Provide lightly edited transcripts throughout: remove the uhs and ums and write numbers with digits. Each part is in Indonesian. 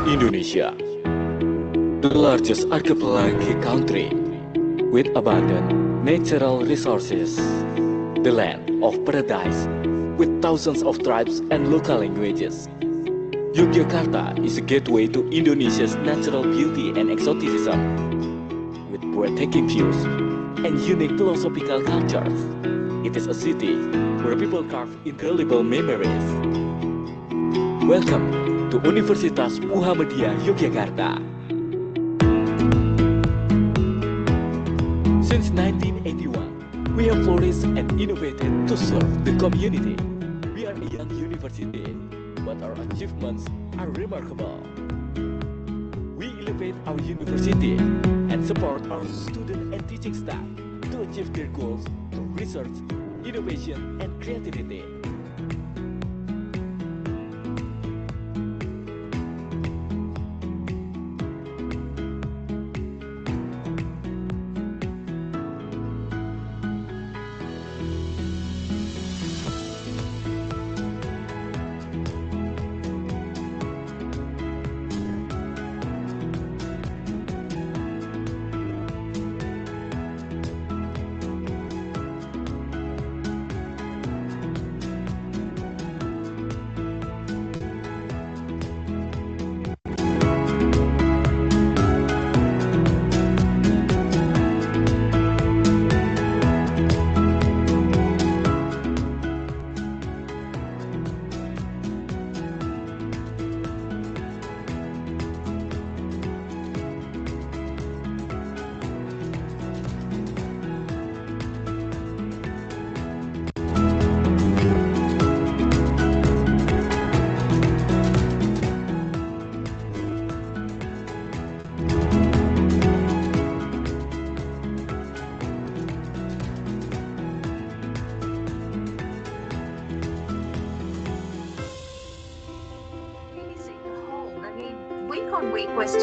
Indonesia, the largest archipelagic country with abundant natural resources, the land of paradise with thousands of tribes and local languages. Yogyakarta is a gateway to Indonesia's natural beauty and exoticism, with breathtaking views and unique philosophical cultures. It is a city where people carve incredible memories. Welcome to Universitas Muhammadiyah Yogyakarta. Since 1981, we have flourished and innovated to serve the community. We are a young university, but our achievements are remarkable. We elevate our university and support our student and teaching staff to achieve their goals through research, innovation, and creativity.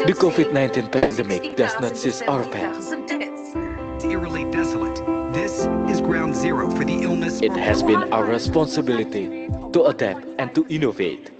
The COVID-19 pandemic does not cease our path. Eerily desolate. This is ground zero for the illness. It has been our responsibility to adapt and to innovate.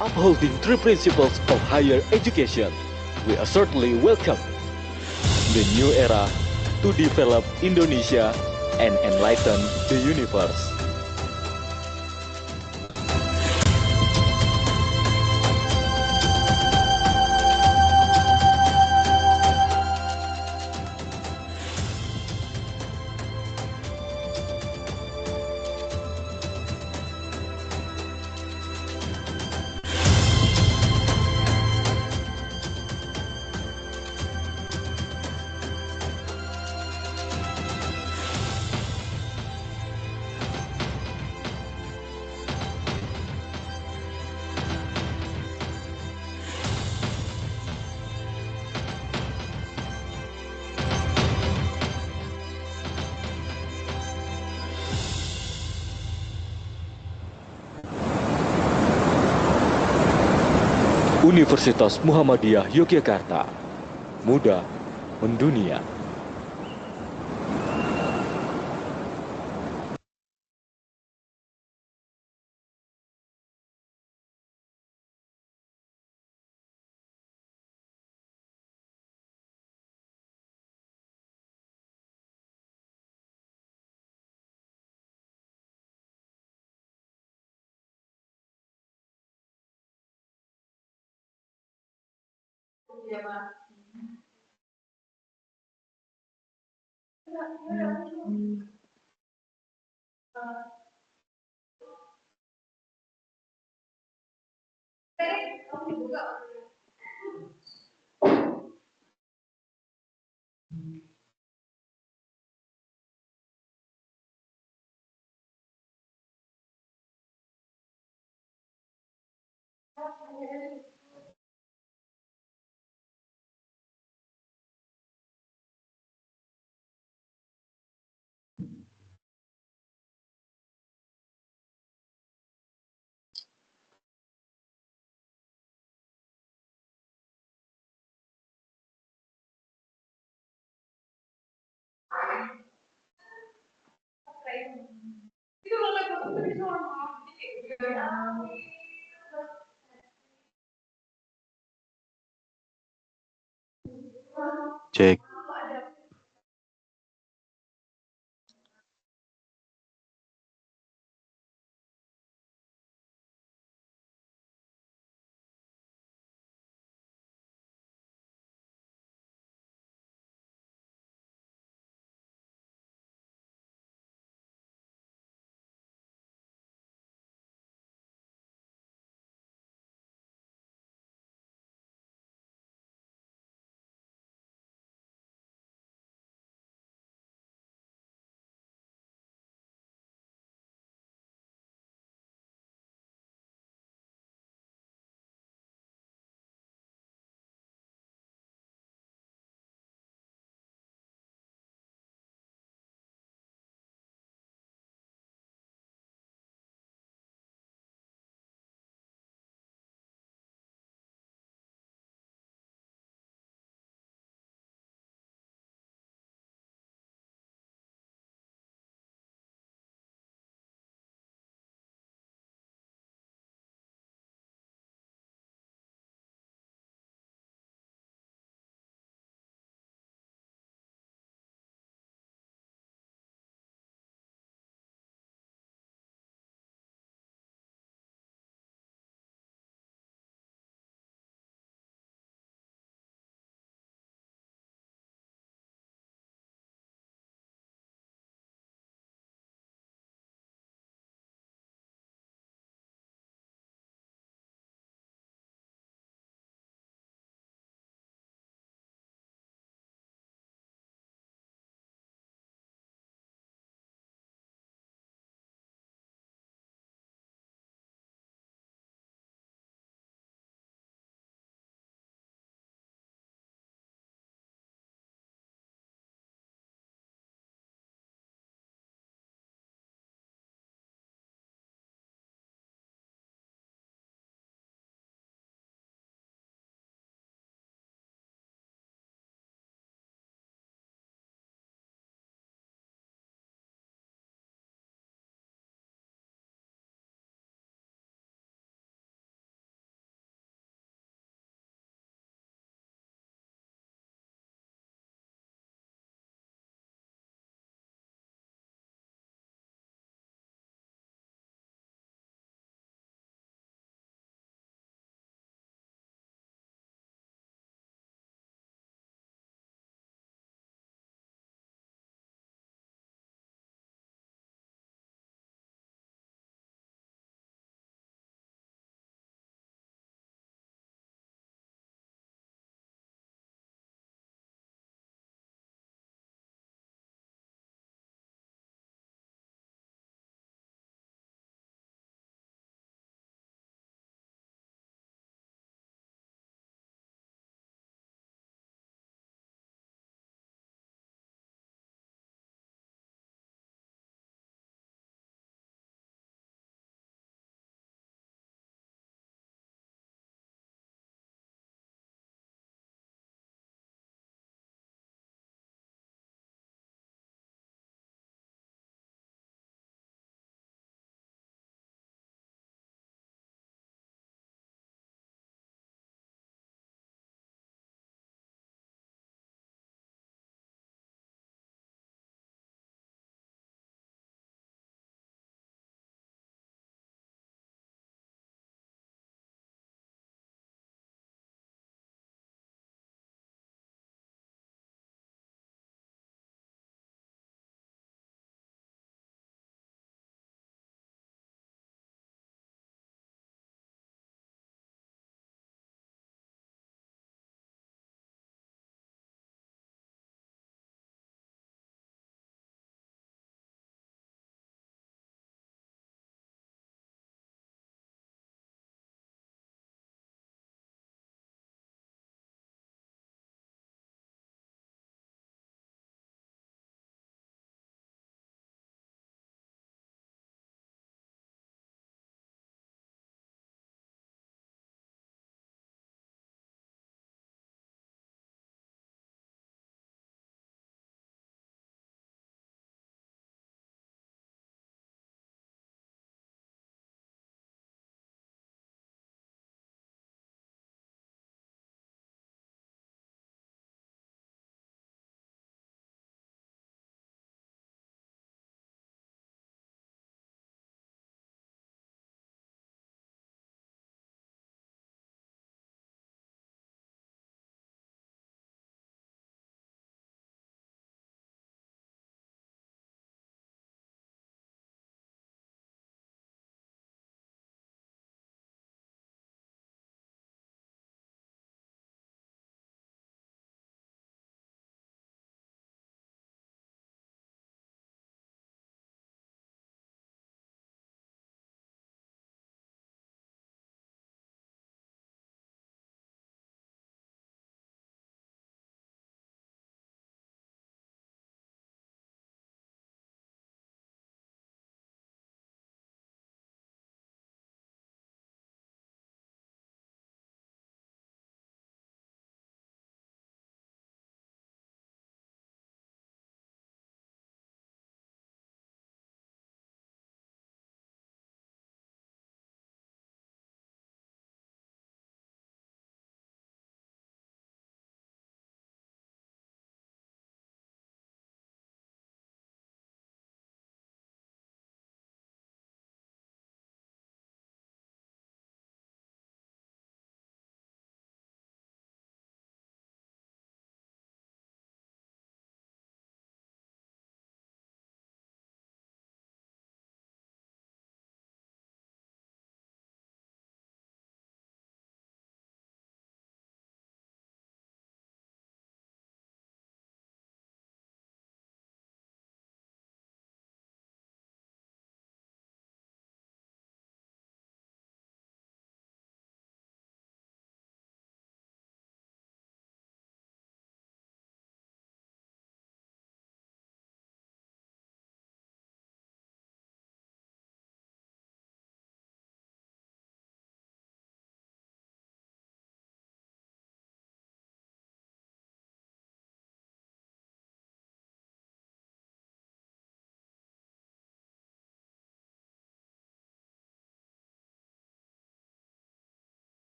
Upholding three principles of higher education, we certainly welcome the new era to develop Indonesia and enlighten the universe. Universitas Muhammadiyah Yogyakarta. Muda mendunia. Cek.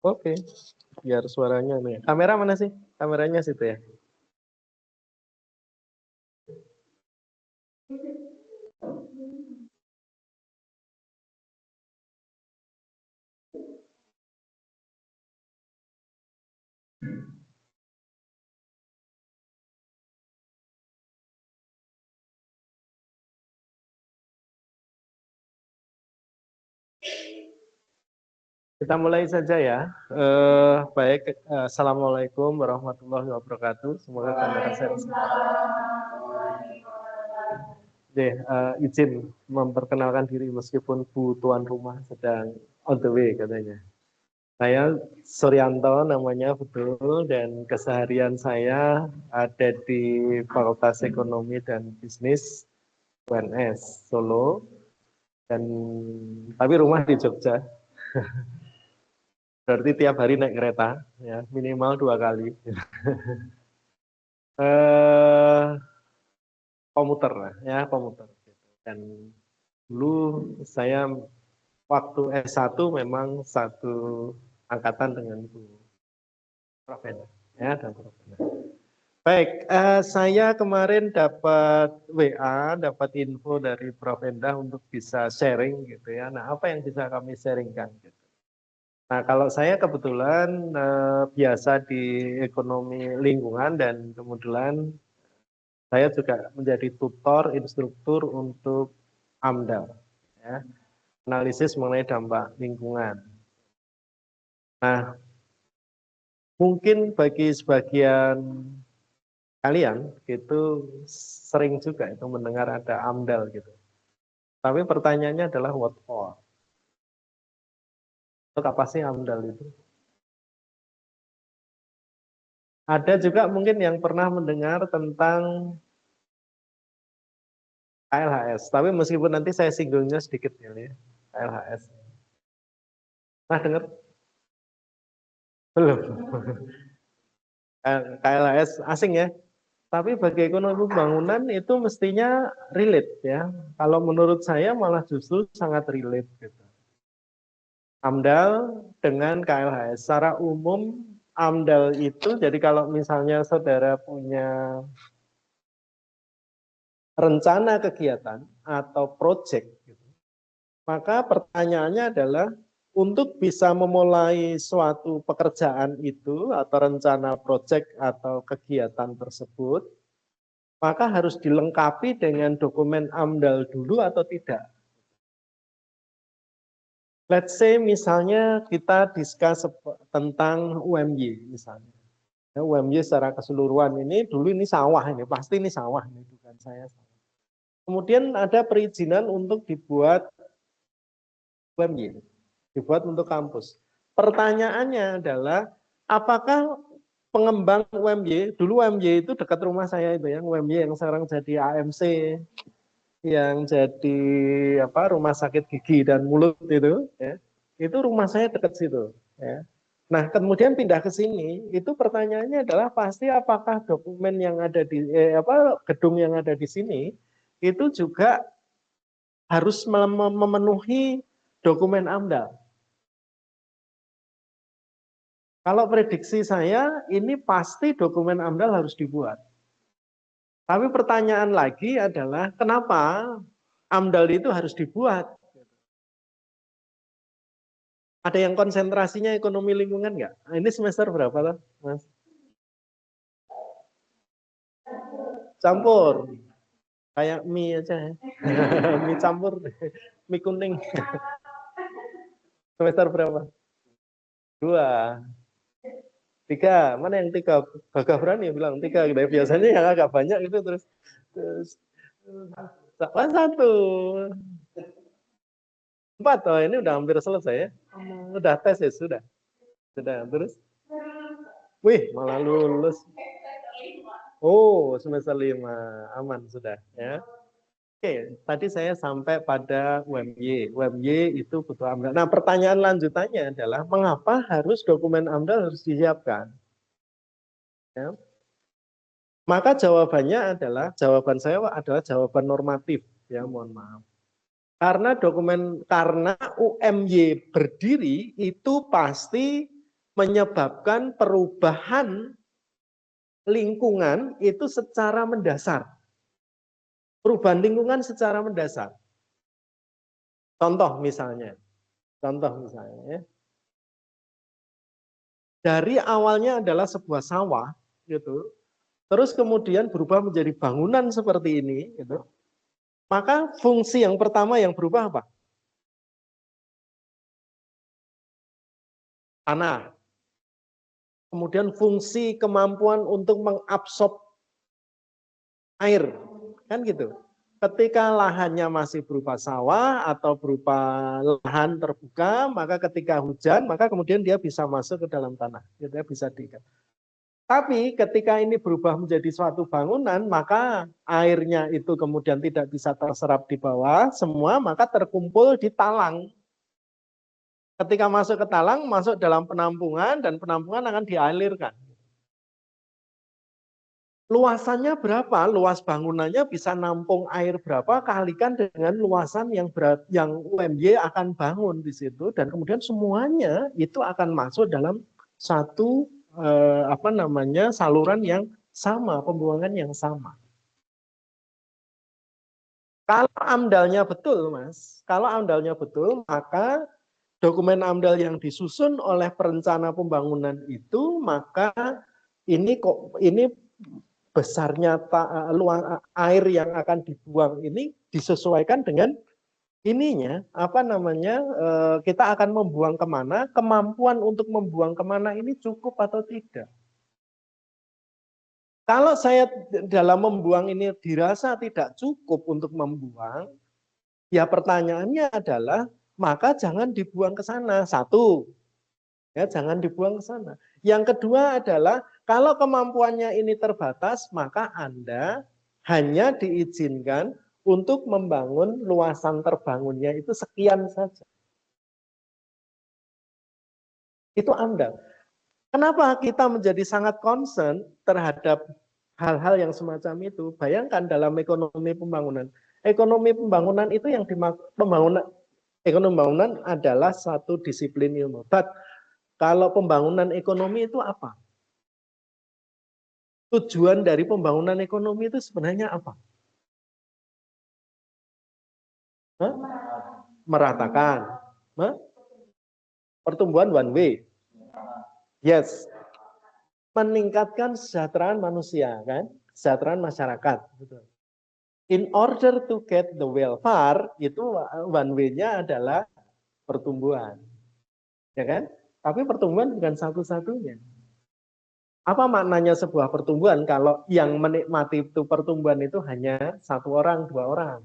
Oke, biar suaranya nih. Kamera mana sih? Kameranya situ ya. Kita mulai saja ya. Baik, Assalamualaikum warahmatullahi wabarakatuh. Semoga kamera saya bisa. Oke, izin memperkenalkan diri meskipun Bu tuan rumah sedang on the way katanya. Saya Suryanto namanya betul dan keseharian saya ada di Fakultas Ekonomi dan Bisnis UNS Solo dan tapi rumah di Jogja. Berarti tiap hari naik kereta ya minimal 2 kali. Komuter lah ya komuter. Dan dulu saya waktu S1 memang satu angkatan dengan Bu Prof. Ya, dan Prof. Baik, saya kemarin dapat WA, dapat info dari Prof. Endah untuk bisa sharing gitu ya. Nah, apa yang bisa kami sharingkan? Gitu. Nah, kalau saya kebetulan biasa di ekonomi lingkungan dan kemudian saya juga menjadi tutor, instruktur untuk AMDAL, ya, analisis mengenai dampak lingkungan. Nah, mungkin bagi sebagian kalian itu sering juga itu mendengar ada AMDAL gitu. Tapi pertanyaannya adalah what for? Untuk apa sih AMDAL itu? Ada juga mungkin yang pernah mendengar tentang KLHS, tapi meskipun nanti saya singgungnya sedikit ya, KLHS. Nah, dengar? Belum. KLHS asing ya. Tapi bagi ekonomi pembangunan itu mestinya relate ya. Kalau menurut saya malah justru sangat relate gitu. AMDAL dengan KLHS. Secara umum AMDAL itu jadi kalau misalnya saudara punya rencana kegiatan atau project gitu, maka pertanyaannya adalah untuk bisa memulai suatu pekerjaan itu atau rencana project atau kegiatan tersebut, maka harus dilengkapi dengan dokumen AMDAL dulu atau tidak. Let's say misalnya kita discuss tentang UMY misalnya. Ya, UMY secara keseluruhan ini dulu ini sawah ini, pasti ini sawah ini bukan saya. Kemudian ada perizinan untuk dibuat UMY, dibuat untuk kampus. Pertanyaannya adalah apakah pengembang UMY, dulu UMY itu dekat rumah saya itu ya, UMY yang sekarang jadi AMC, yang jadi apa rumah sakit gigi dan mulut itu, ya, itu rumah saya dekat situ. Ya. Nah kemudian pindah ke sini, itu pertanyaannya adalah pasti apakah dokumen yang ada di gedung yang ada di sini itu juga harus memenuhi dokumen AMDAL. Kalau prediksi saya ini pasti dokumen AMDAL harus dibuat. Tapi pertanyaan lagi adalah kenapa AMDAL itu harus dibuat? Ada yang konsentrasinya ekonomi lingkungan nggak? Ini semester berapa lah, Mas? Campur. Kayak mie aja ya. Mie campur, mie kuning. Semester berapa? 2. 3. Mana yang 3? Gagah berani bilang 3. Biasanya yang agak banyak itu terus 1. 4. Oh, ini udah hampir selesai ya. Udah tes ya, sudah. Terus? Wih, malah lulus. Oh, semester 5. Aman sudah ya. Oke, tadi saya sampai pada UMY. UMY itu butuh AMDAL. Nah, pertanyaan lanjutannya adalah mengapa harus dokumen AMDAL harus disiapkan? Ya. Maka jawaban saya adalah jawaban normatif. Ya, mohon maaf. Karena UMY berdiri itu pasti menyebabkan perubahan lingkungan itu secara mendasar. Perubahan lingkungan secara mendasar. Contoh misalnya ya. Dari awalnya adalah sebuah sawah, gitu. Terus kemudian berubah menjadi bangunan seperti ini, gitu. Maka fungsi yang pertama yang berubah apa? Tanah. Kemudian fungsi kemampuan untuk mengabsorb air, kan gitu. Ketika lahannya masih berupa sawah atau berupa lahan terbuka, maka ketika hujan, maka kemudian dia bisa masuk ke dalam tanah, gitu ya, bisa diikat. Tapi ketika ini berubah menjadi suatu bangunan, maka airnya itu kemudian tidak bisa terserap di bawah semua, maka terkumpul di talang. Ketika masuk ke talang, masuk dalam penampungan, dan penampungan akan dialirkan. Luasannya berapa? Luas bangunannya bisa nampung air berapa? Kalikan dengan luasan yang UMY akan bangun di situ, dan kemudian semuanya itu akan masuk dalam satu saluran yang sama, pembuangan yang sama. Kalau AMDAL-nya betul, Mas, kalau AMDAL-nya betul, maka dokumen AMDAL yang disusun oleh perencana pembangunan itu, maka ini besarnya air yang akan dibuang ini disesuaikan dengan ininya, kita akan membuang kemana, kemampuan untuk membuang kemana ini cukup atau tidak. Kalau saya dalam membuang ini dirasa tidak cukup untuk membuang, ya pertanyaannya adalah, maka jangan dibuang ke sana. Satu, ya jangan dibuang ke sana. Yang kedua adalah, kalau kemampuannya ini terbatas, maka Anda hanya diizinkan untuk membangun luasan terbangunnya itu sekian saja. Itu Anda. Kenapa kita menjadi sangat concern terhadap hal-hal yang semacam itu? Bayangkan dalam ekonomi pembangunan. Ekonomi pembangunan itu yang ekonomi pembangunan adalah satu disiplin ilmu. But kalau pembangunan ekonomi itu apa? Tujuan dari pembangunan ekonomi itu sebenarnya apa? Hah? Meratakan. Hah? Pertumbuhan one way. Yes. Meningkatkan kesejahteraan manusia, kan? Kesejahteraan masyarakat. In order to get the welfare, itu one way-nya adalah pertumbuhan. Ya kan? Tapi pertumbuhan bukan satu-satunya. Apa maknanya sebuah pertumbuhan kalau yang menikmati itu pertumbuhan itu hanya satu orang, dua orang?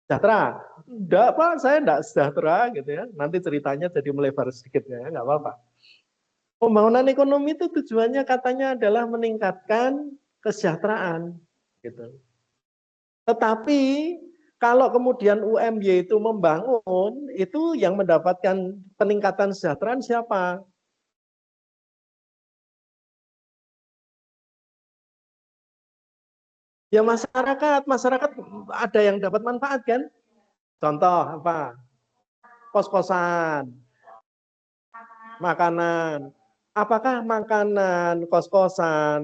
Sejahtera? Enggak Pak, saya enggak sejahtera gitu ya. Nanti ceritanya jadi melebar sedikit ya, enggak apa-apa. Pembangunan ekonomi itu tujuannya katanya adalah meningkatkan kesejahteraan gitu. Tetapi kalau kemudian UMY itu membangun, itu yang mendapatkan peningkatan kesejahteraan siapa? Ya masyarakat ada yang dapat manfaat kan? Contoh apa? Kos-kosan, makanan. Apakah makanan, kos-kosan,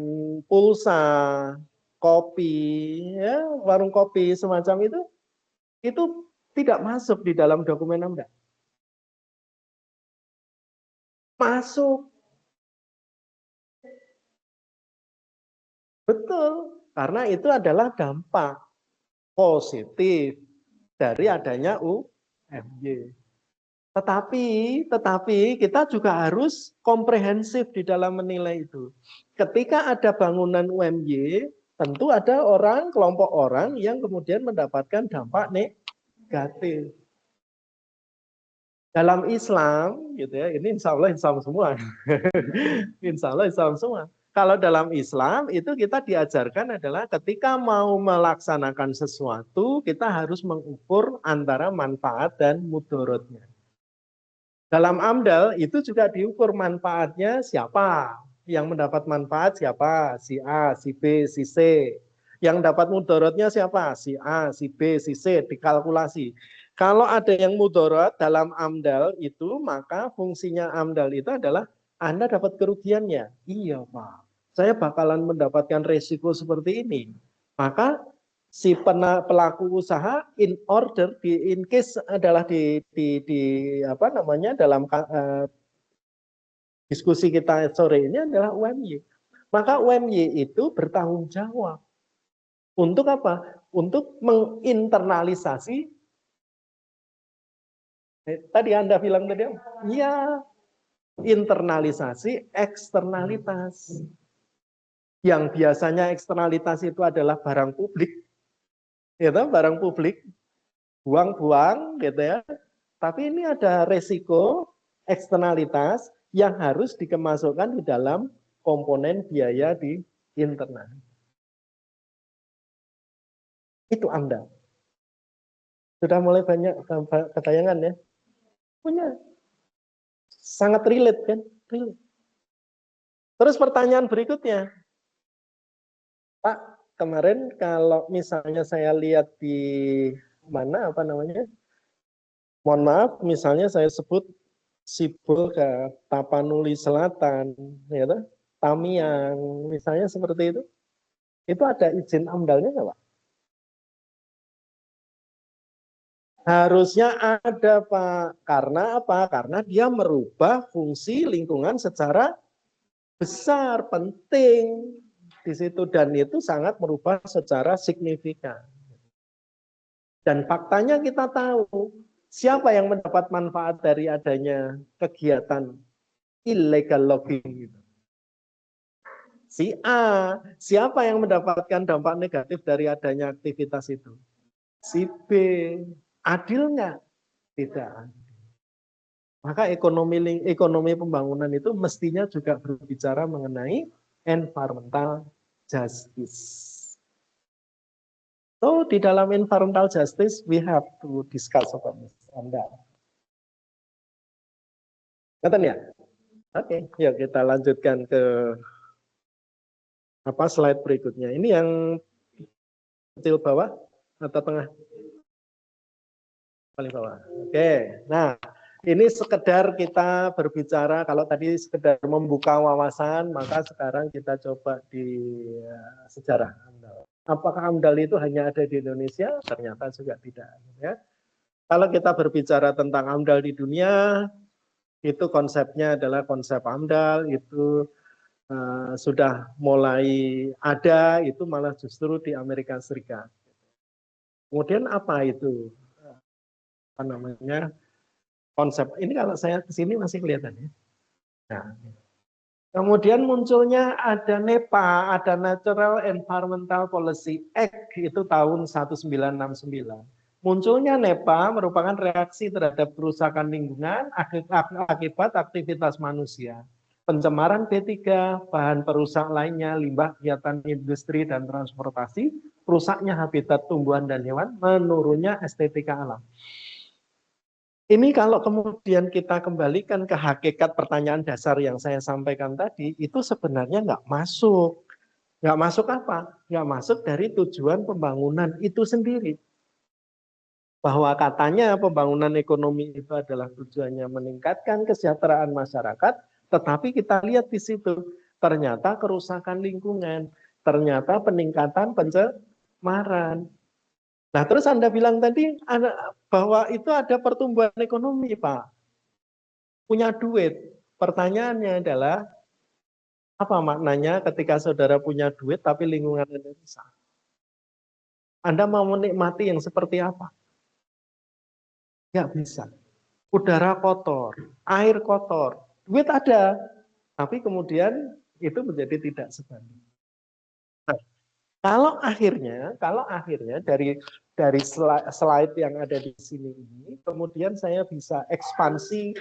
pulsa, kopi, ya, warung kopi semacam itu tidak masuk di dalam dokumen AMDAL. Masuk. Betul, karena itu adalah dampak positif dari adanya UMY. Tetapi kita juga harus komprehensif di dalam menilai itu. Ketika ada bangunan UMY, tentu ada kelompok orang yang kemudian mendapatkan dampak negatif. Dalam Islam, gitu ya, ini insya Allah Islam semua. Insya Allah Islam semua. Kalau dalam Islam itu kita diajarkan adalah ketika mau melaksanakan sesuatu, kita harus mengukur antara manfaat dan mudorotnya. Dalam AMDAL itu juga diukur manfaatnya siapa. Yang mendapat manfaat siapa? Si A, si B, si C. Yang dapat mudorotnya siapa? Si A, si B, si C. Dikalkulasi. Kalau ada yang mudorot dalam AMDAL itu, maka fungsinya AMDAL itu adalah Anda dapat kerugiannya. Iya, Pak. Saya bakalan mendapatkan resiko seperti ini. Maka si pelaku usaha in case adalah di apa namanya dalam diskusi kita sore ini adalah UMY. Maka UMY itu bertanggung jawab untuk apa? Untuk menginternalisasi tadi Anda bilang tadi, ya internalisasi eksternalitas. Yang biasanya eksternalitas itu adalah barang publik, gitu, barang publik, buang-buang, gitu ya. Tapi ini ada resiko eksternalitas yang harus dikemasukkan di dalam komponen biaya di internal. Itu Anda. Sudah mulai banyak ketayangan ya. Punya. Sangat relate kan? Relate. Terus pertanyaan berikutnya. Pak, kemarin kalau misalnya saya lihat di mana apa namanya? Mohon maaf, misalnya saya sebut Sibul ke Tapanuli Selatan, ya, Tamiang, misalnya seperti itu ada izin AMDAL-nya nggak, Pak? Harusnya ada, Pak. Karena apa? Karena dia merubah fungsi lingkungan secara besar, penting di situ, dan itu sangat merubah secara signifikan. Dan faktanya kita tahu siapa yang mendapat manfaat dari adanya kegiatan illegal logging itu. Si A, siapa yang mendapatkan dampak negatif dari adanya aktivitas itu? Si B, adil nggak? Tidak. Maka ekonomi pembangunan itu mestinya juga berbicara mengenai environmental justice. So, di dalam environmental justice, we have to discuss about this. Ngerti ya? Oke, yuk kita lanjutkan ke slide berikutnya. Ini yang kecil bawah atau tengah? Paling bawah. Oke, nah ini sekedar kita berbicara, kalau tadi sekedar membuka wawasan, maka sekarang kita coba di sejarah AMDAL. Apakah AMDAL itu hanya ada di Indonesia? Ternyata juga tidak. Ya. Kalau kita berbicara tentang AMDAL di dunia, itu konsepnya adalah konsep AMDAL, itu sudah mulai ada, itu malah justru di Amerika Serikat. Kemudian apa itu? Apa namanya? Konsep ini kalau saya ke sini masih kelihatan ya. Nah, kemudian munculnya ada NEPA, ada Natural Environmental Policy Act, itu tahun 1969. Munculnya NEPA merupakan reaksi terhadap kerusakan lingkungan akibat aktivitas manusia. Pencemaran B3, bahan perusak lainnya, limbah kegiatan industri dan transportasi, rusaknya habitat tumbuhan dan hewan, menurunnya estetika alam. Ini kalau kemudian kita kembalikan ke hakikat pertanyaan dasar yang saya sampaikan tadi, itu sebenarnya nggak masuk. Nggak masuk apa? Nggak masuk dari tujuan pembangunan itu sendiri. Bahwa katanya pembangunan ekonomi itu adalah tujuannya meningkatkan kesejahteraan masyarakat, tetapi kita lihat di situ, ternyata kerusakan lingkungan, ternyata peningkatan pencemaran. Nah, terus Anda bilang tadi bahwa itu ada pertumbuhan ekonomi, Pak. Punya duit. Pertanyaannya adalah, apa maknanya ketika saudara punya duit tapi lingkungan Anda rusak? Anda mau menikmati yang seperti apa? Nggak bisa. Udara kotor, air kotor, duit ada, tapi kemudian itu menjadi tidak sebanding. Nah, kalau akhirnya dari slide yang ada di sini ini, kemudian saya bisa ekspansi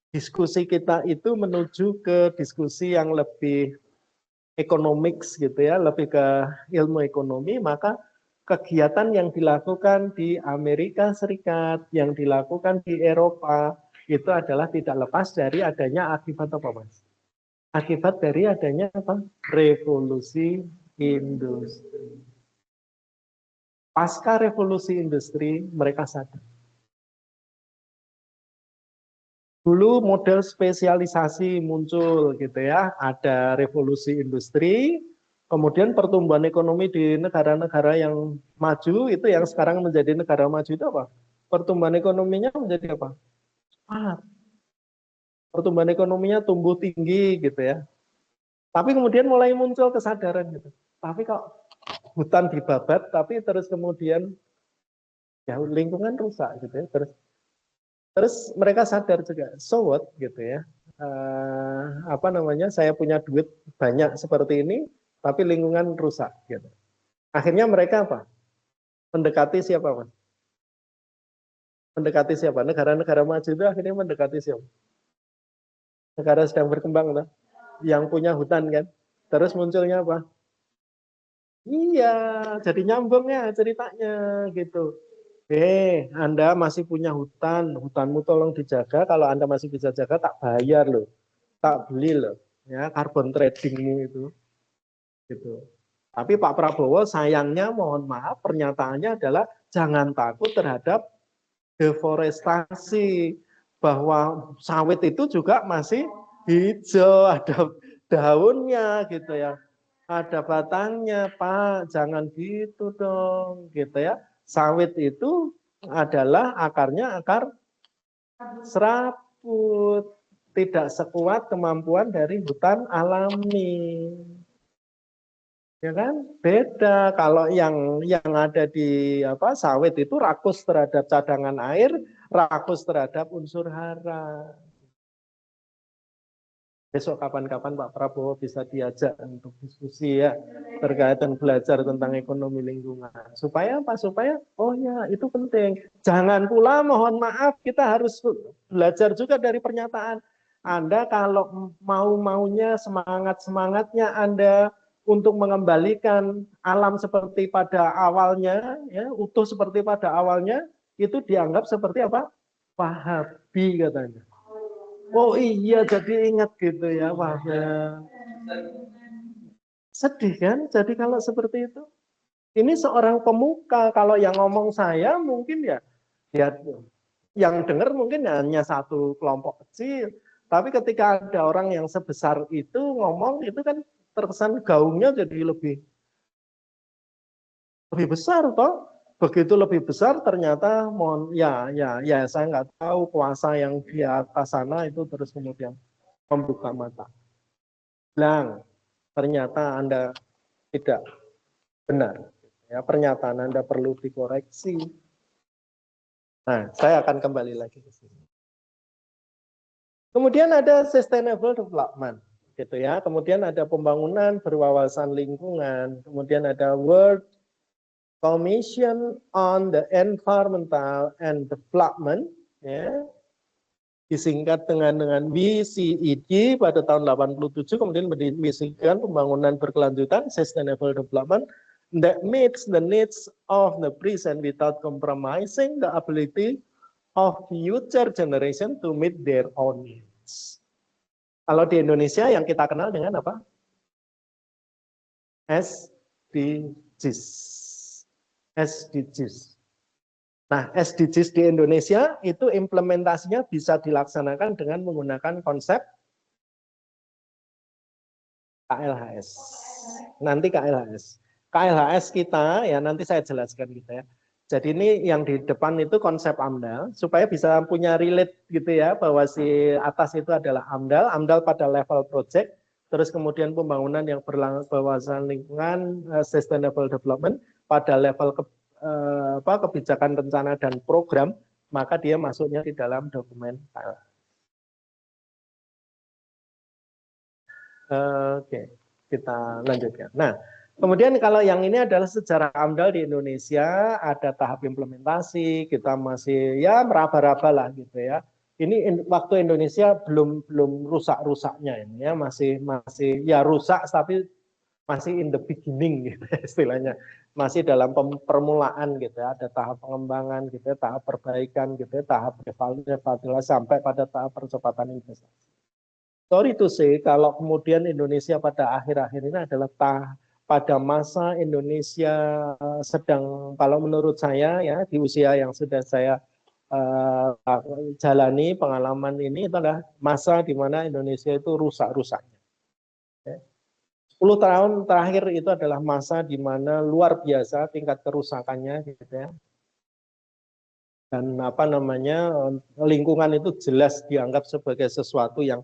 diskusi kita itu menuju ke diskusi yang lebih economics gitu ya, lebih ke ilmu ekonomi, maka kegiatan yang dilakukan di Amerika Serikat, yang dilakukan di Eropa, itu adalah tidak lepas dari adanya akibat apa, Mas? Akibat dari adanya apa? Revolusi industri. Pasca revolusi industri, mereka sadar. dulu model spesialisasi muncul gitu ya, ada revolusi industri, kemudian pertumbuhan ekonomi di negara-negara yang maju itu yang sekarang menjadi negara maju itu apa? Pertumbuhan ekonominya menjadi apa? Cepat. Pertumbuhan ekonominya tumbuh tinggi gitu ya. Tapi kemudian mulai muncul kesadaran gitu. Tapi kok hutan dibabat, tapi terus kemudian ya lingkungan rusak gitu ya. Terus mereka sadar juga, so what gitu ya. Apa namanya? Saya punya duit banyak seperti ini, tapi lingkungan rusak gitu. Akhirnya mereka apa? Mendekati siapa, Mas? Mendekati siapa? Negara-negara maju itu akhirnya mendekati siapa? Negara sedang berkembang loh, yang punya hutan kan. Terus munculnya apa? Iya, jadi nyambung ya ceritanya gitu. Anda masih punya hutan, hutanmu tolong dijaga. Kalau Anda masih bisa jaga, tak bayar loh, tak beli loh, ya carbon tradingmu itu, gitu. Tapi Pak Prabowo sayangnya, mohon maaf, pernyataannya adalah jangan takut terhadap deforestasi, bahwa sawit itu juga masih hijau, ada daunnya gitu ya, ada batangnya, Pak, jangan gitu dong, gitu ya. Sawit itu adalah akarnya akar serabut, tidak sekuat kemampuan dari hutan alami. Ya kan? Beda kalau yang ada di apa sawit itu rakus terhadap cadangan air, rakus terhadap unsur hara. Besok kapan-kapan Pak Prabowo bisa diajak untuk diskusi ya terkait dan belajar tentang ekonomi lingkungan. Supaya apa? Supaya oh ya itu penting. Jangan pula mohon maaf kita harus belajar juga dari pernyataan Anda kalau mau-maunya semangat-semangatnya Anda untuk mengembalikan alam seperti pada awalnya, ya, utuh seperti pada awalnya, itu dianggap seperti apa? Wahabi katanya. Oh iya, jadi ingat gitu ya, wah ya. Sedih kan? Jadi kalau seperti itu, ini seorang pemuka. Kalau yang ngomong saya mungkin ya yang dengar mungkin hanya satu kelompok kecil. Tapi ketika ada orang yang sebesar itu ngomong, itu kan terkesan gaungnya jadi lebih besar toh. Begitu lebih besar ternyata ya saya nggak tahu kuasa yang di atas sana itu terus kemudian membuka mata. Bilang, ternyata Anda tidak benar. Ya, pernyataan Anda perlu dikoreksi. Nah, saya akan kembali lagi ke sini. Kemudian ada sustainable development, gitu ya. Kemudian ada pembangunan berwawasan lingkungan. Kemudian ada World Commission on the Environmental and Development, ya, disingkat dengan WCED pada tahun 87, kemudian dimisikan pembangunan berkelanjutan, sustainable development, that meets the needs of the present without compromising the ability of future generation to meet their own needs. Kalau di Indonesia yang kita kenal dengan apa? SDGs. SDGs. Nah, SDGs di Indonesia itu implementasinya bisa dilaksanakan dengan menggunakan konsep KLHS. Nanti KLHS. KLHS kita, ya nanti saya jelaskan gitu ya. Jadi ini yang di depan itu konsep AMDAL, supaya bisa punya relate gitu ya, bahwa si atas itu adalah AMDAL, AMDAL pada level project, terus kemudian pembangunan yang berwawasan lingkungan, sustainable development, pada level kebijakan rencana dan program, maka dia masuknya di dalam dokumen KLHS. Oke, kita lanjutkan. Nah, kemudian kalau yang ini adalah sejarah AMDAL di Indonesia, ada tahap implementasi, kita masih ya meraba-raba lah gitu ya. Ini waktu Indonesia belum rusak-rusaknya ini ya, masih ya rusak tapi masih in the beginning gitu ya, istilahnya. Masih dalam permulaan gitu ya, ada tahap pengembangan gitu ya, tahap perbaikan gitu ya, tahap evaluasi sampai pada tahap percepatan investasi. Sorry to say, kalau kemudian Indonesia pada akhir-akhir ini adalah pada masa Indonesia sedang, kalau menurut saya ya di usia yang sudah saya jalani pengalaman ini adalah masa di mana Indonesia itu rusak-rusaknya. 10 tahun terakhir itu adalah masa di mana luar biasa tingkat kerusakannya, gitu ya. Dan apa namanya, lingkungan itu jelas dianggap sebagai sesuatu yang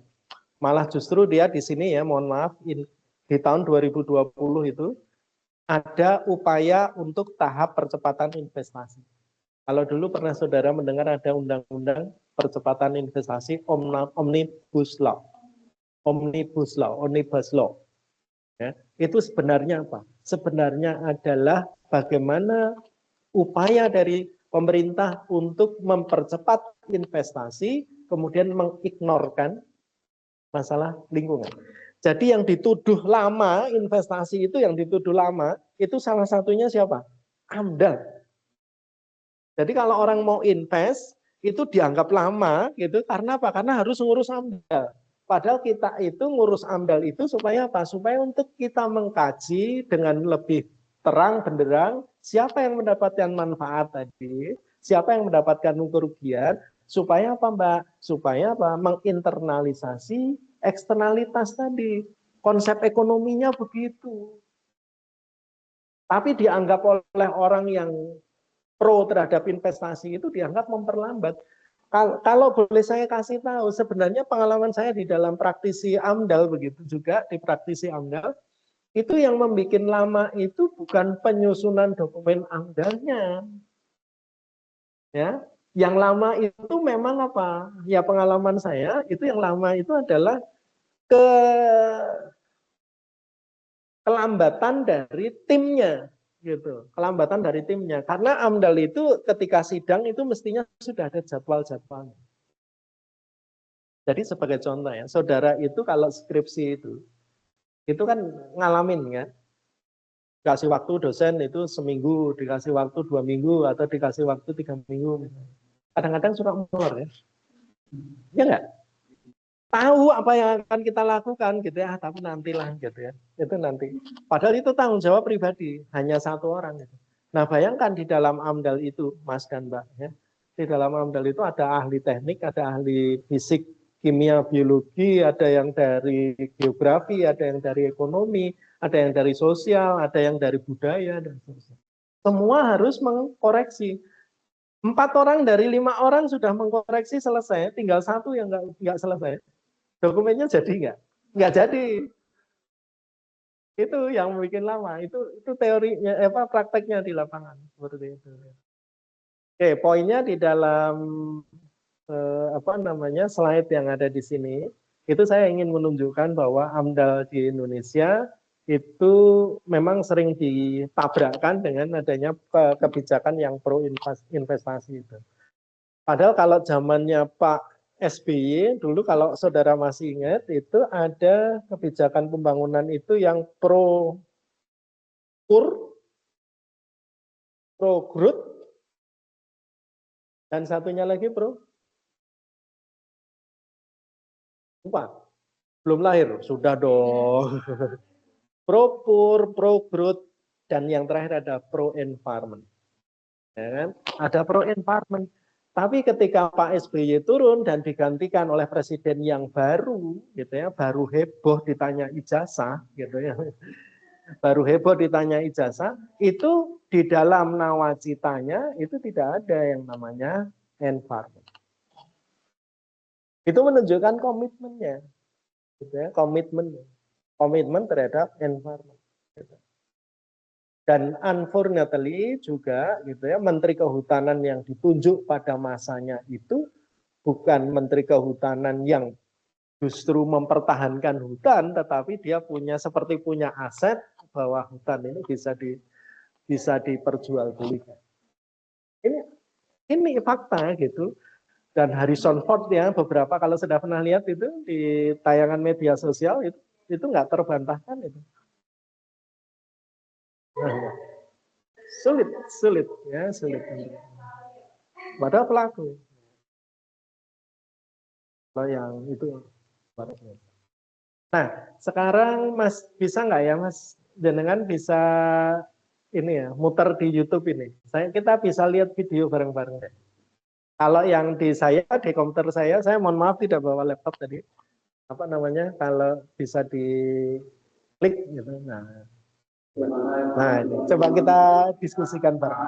malah justru dia di sini ya, mohon maaf, di tahun 2020 itu ada upaya untuk tahap percepatan investasi. Kalau dulu pernah saudara mendengar ada undang-undang percepatan investasi Omnibus Law. Omnibus Law. Ya, itu sebenarnya apa? Sebenarnya adalah bagaimana upaya dari pemerintah untuk mempercepat investasi, kemudian mengignorkan masalah lingkungan. Jadi yang dituduh lama, investasi itu yang dituduh lama, itu salah satunya siapa? AMDAL. Jadi kalau orang mau invest, itu dianggap lama, gitu. Karena apa? Karena harus ngurus AMDAL. Padahal kita itu ngurus AMDAL itu supaya apa? Supaya untuk kita mengkaji dengan lebih terang benderang siapa yang mendapatkan manfaat tadi, siapa yang mendapatkan kerugian, supaya apa Mbak? Supaya apa? Menginternalisasi eksternalitas tadi. Konsep ekonominya begitu. Tapi dianggap oleh orang yang pro terhadap investasi itu dianggap memperlambat. Kalau boleh saya kasih tahu, sebenarnya pengalaman saya di dalam praktisi AMDAL begitu juga di praktisi AMDAL, itu yang membuat lama itu bukan penyusunan dokumen AMDAL-nya. Ya, yang lama itu memang apa? Ya pengalaman saya itu yang lama itu adalah kelambatan dari timnya. Gitu, kelambatan dari timnya. Karena AMDAL itu ketika sidang itu mestinya sudah ada jadwal-jadwalnya. Jadi sebagai contoh ya, saudara itu kalau skripsi itu kan ngalamin ya, dikasih waktu dosen itu seminggu, dikasih waktu 2 minggu, atau dikasih waktu 3 minggu. Kadang-kadang suka molor ya, ya nggak? Tahu apa yang akan kita lakukan gitu ya, tapi nantilah gitu ya, itu nanti. Padahal itu tanggung jawab pribadi, hanya satu orang gitu. Nah bayangkan di dalam AMDAL itu, Mas dan Mbak ya, di dalam AMDAL itu ada ahli teknik, ada ahli fisik, kimia, biologi, ada yang dari geografi, ada yang dari ekonomi, ada yang dari sosial, ada yang dari budaya, dan seterusnya. Semua harus mengkoreksi. 4 orang dari 5 orang sudah mengkoreksi selesai, tinggal satu yang nggak selesai. Dokumennya jadi nggak? Nggak jadi. Itu yang bikin lama. Itu teorinya, prakteknya di lapangan seperti itu. Oke, poinnya di dalam slide yang ada di sini, itu saya ingin menunjukkan bahwa AMDAL di Indonesia itu memang sering ditabrakkan dengan adanya kebijakan yang pro investasi itu. Padahal kalau zamannya Pak SBY, dulu kalau saudara masih ingat, itu ada kebijakan pembangunan itu yang pro growth, dan satunya lagi lupa, belum lahir, sudah dong. Pro growth, dan yang terakhir ada pro environment. Ya kan? Ada pro environment. Tapi ketika Pak SBY turun dan digantikan oleh presiden yang baru, gitu ya, baru heboh ditanya ijazah, gitu ya, baru heboh ditanya ijazah, itu di dalam nawacitanya itu tidak ada yang namanya environment. Itu menunjukkan komitmennya, gitu ya, komitmen terhadap environment. Gitu. Dan unfortunately juga gitu ya, Menteri Kehutanan yang ditunjuk pada masanya itu bukan Menteri Kehutanan yang justru mempertahankan hutan, tetapi dia seperti punya aset bahwa hutan ini bisa diperjualbelikan. Ini fakta gitu. Dan Harrison Ford ya, beberapa kalau sudah pernah lihat itu di tayangan media sosial itu nggak terbantahkan itu. Nah, sulit ya, sulit. Padahal pelaku. Kalau yang itu. Nah, sekarang Mas bisa nggak ya Mas, jenengan bisa ini ya, muter di YouTube ini. Kita bisa lihat video bareng-bareng deh. Kalau yang di saya, di komputer saya mohon maaf tidak bawa laptop tadi. Apa namanya? Kalau bisa diklik gitu. Nah, ini. Coba kita diskusikan bareng.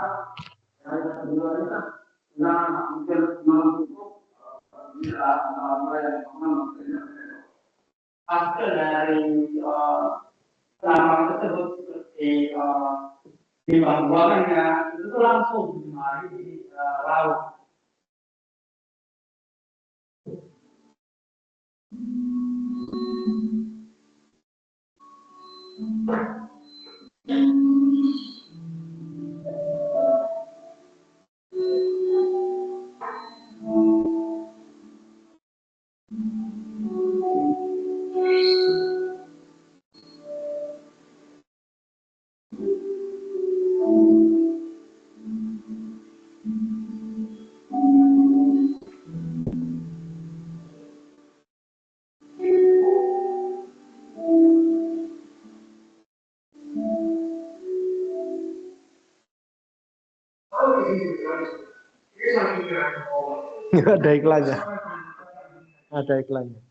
Hasil dari lambang tersebut seperti di buangannya itu langsung dimari di laut. Ada iklannya. Ada iklannya.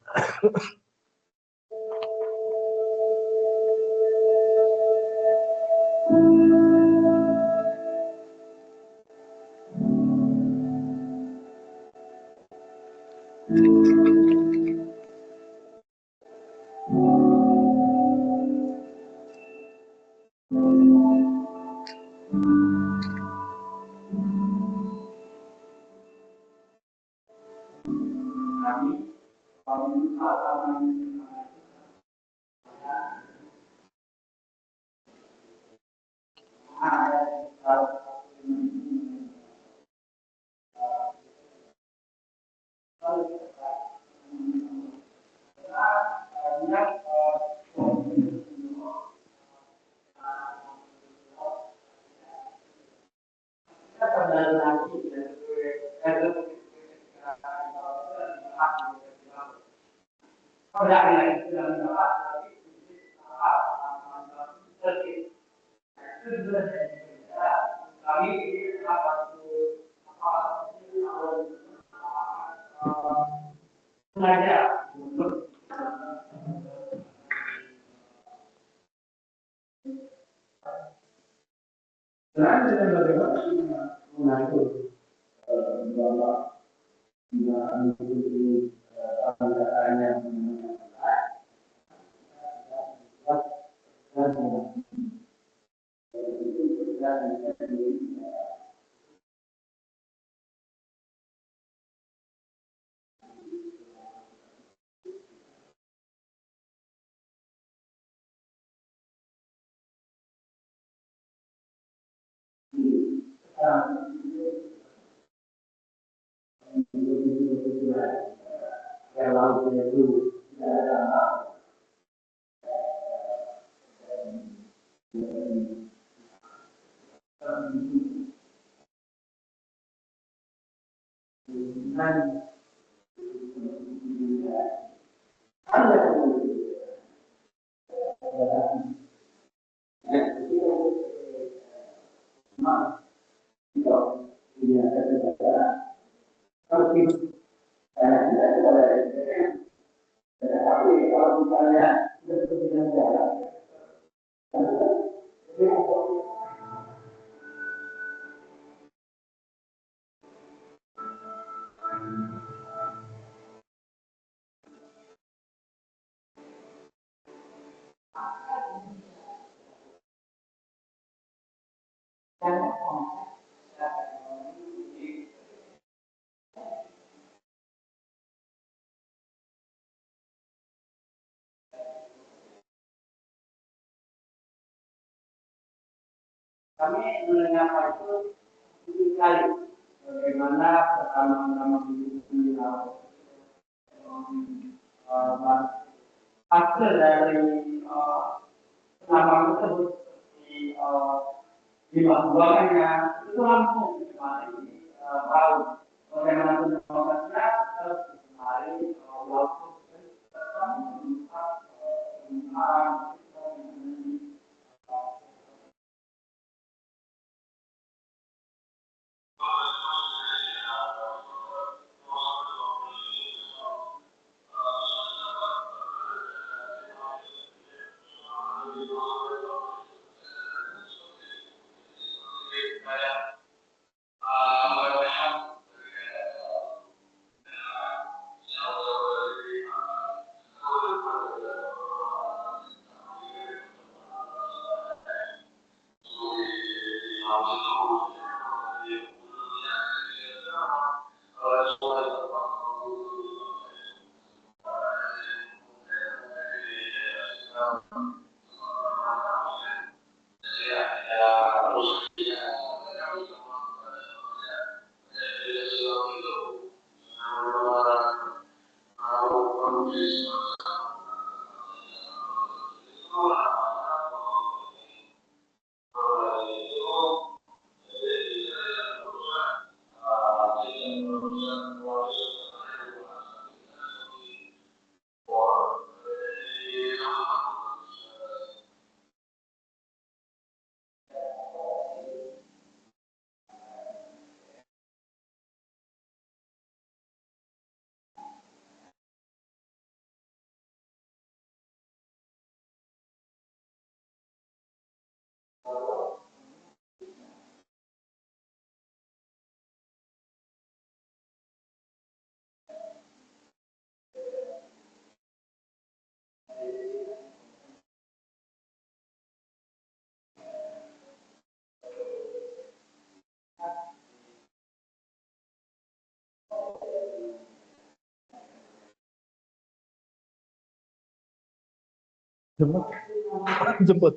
Kami mendengar itu sekali bagaimana pertama-tama di laut. Hasil dari lambang tersebut di buangannya itu langsung dimari di laut. Bagaimana penyelamatan terus dimari laut. Jemput. Jemput.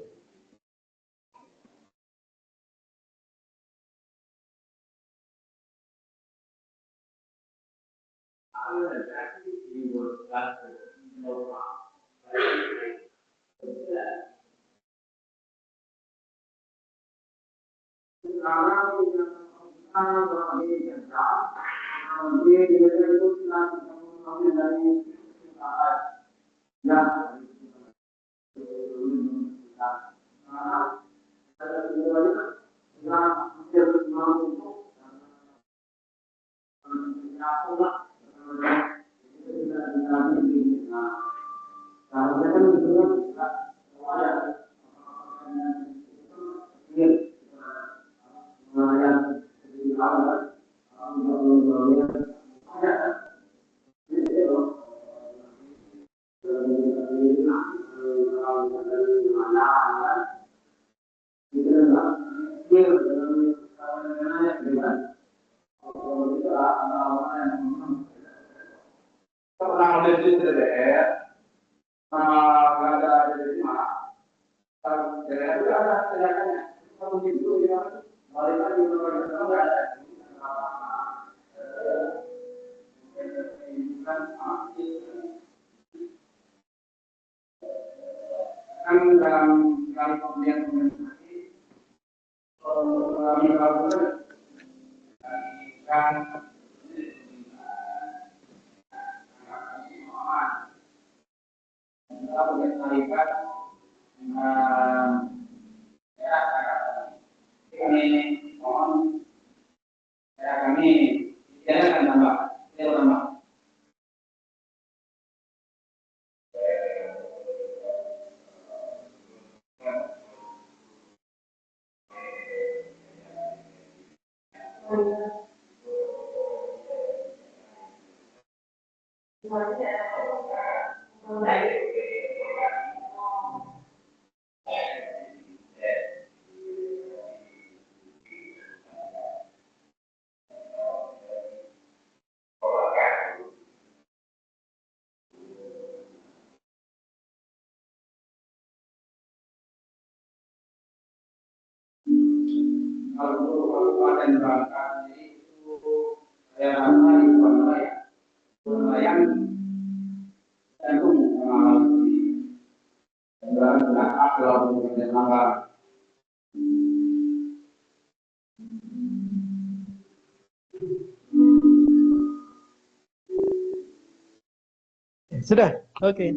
Sudah, oke.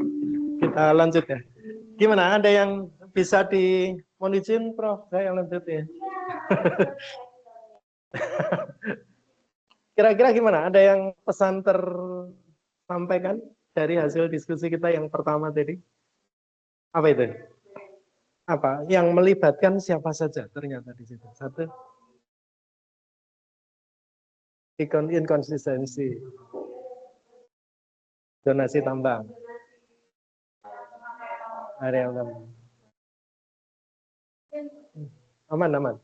Kita lanjut ya. Gimana? Ada yang bisa mohon izin, Prof. Saya lanjut ya. Kira-kira gimana? Ada yang pesan tersampaikan dari hasil diskusi kita yang pertama tadi? Apa itu? Apa? Yang melibatkan siapa saja ternyata di situ. Satu, inkonsistensi. Donasi tambang. Area tambang. Aman, aman.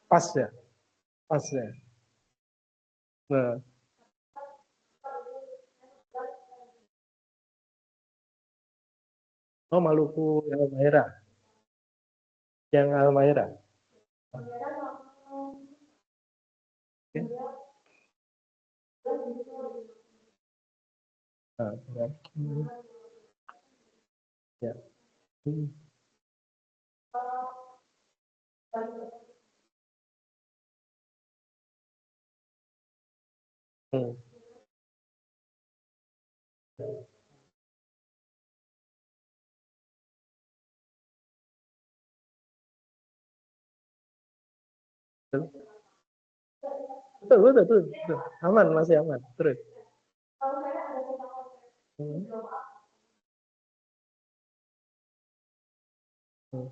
Pas ya? Pas ya? Nah. Oh, Maluku yang Halmahera. Yang Halmahera. Oke. Nah, ya. Ya. Hmm. Betul, betul, betul, betul. Aman, masih aman. Terus. Hmm. Hmm.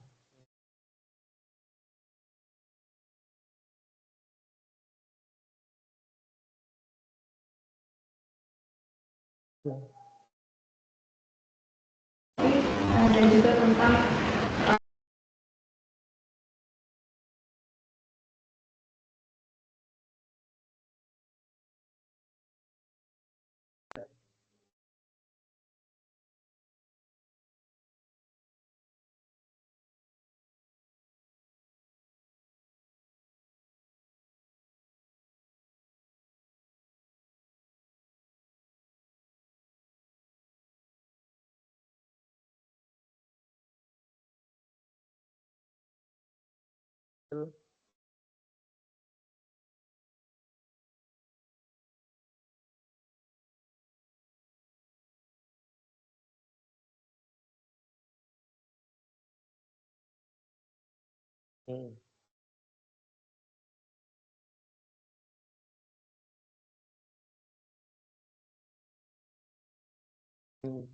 Dan juga tentang Betul. Hmm. Hmm.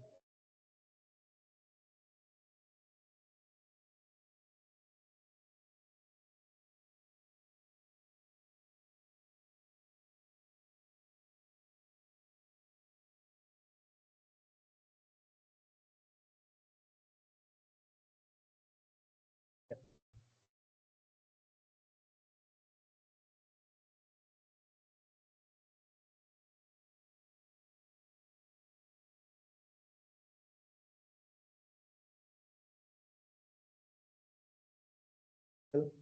Betul.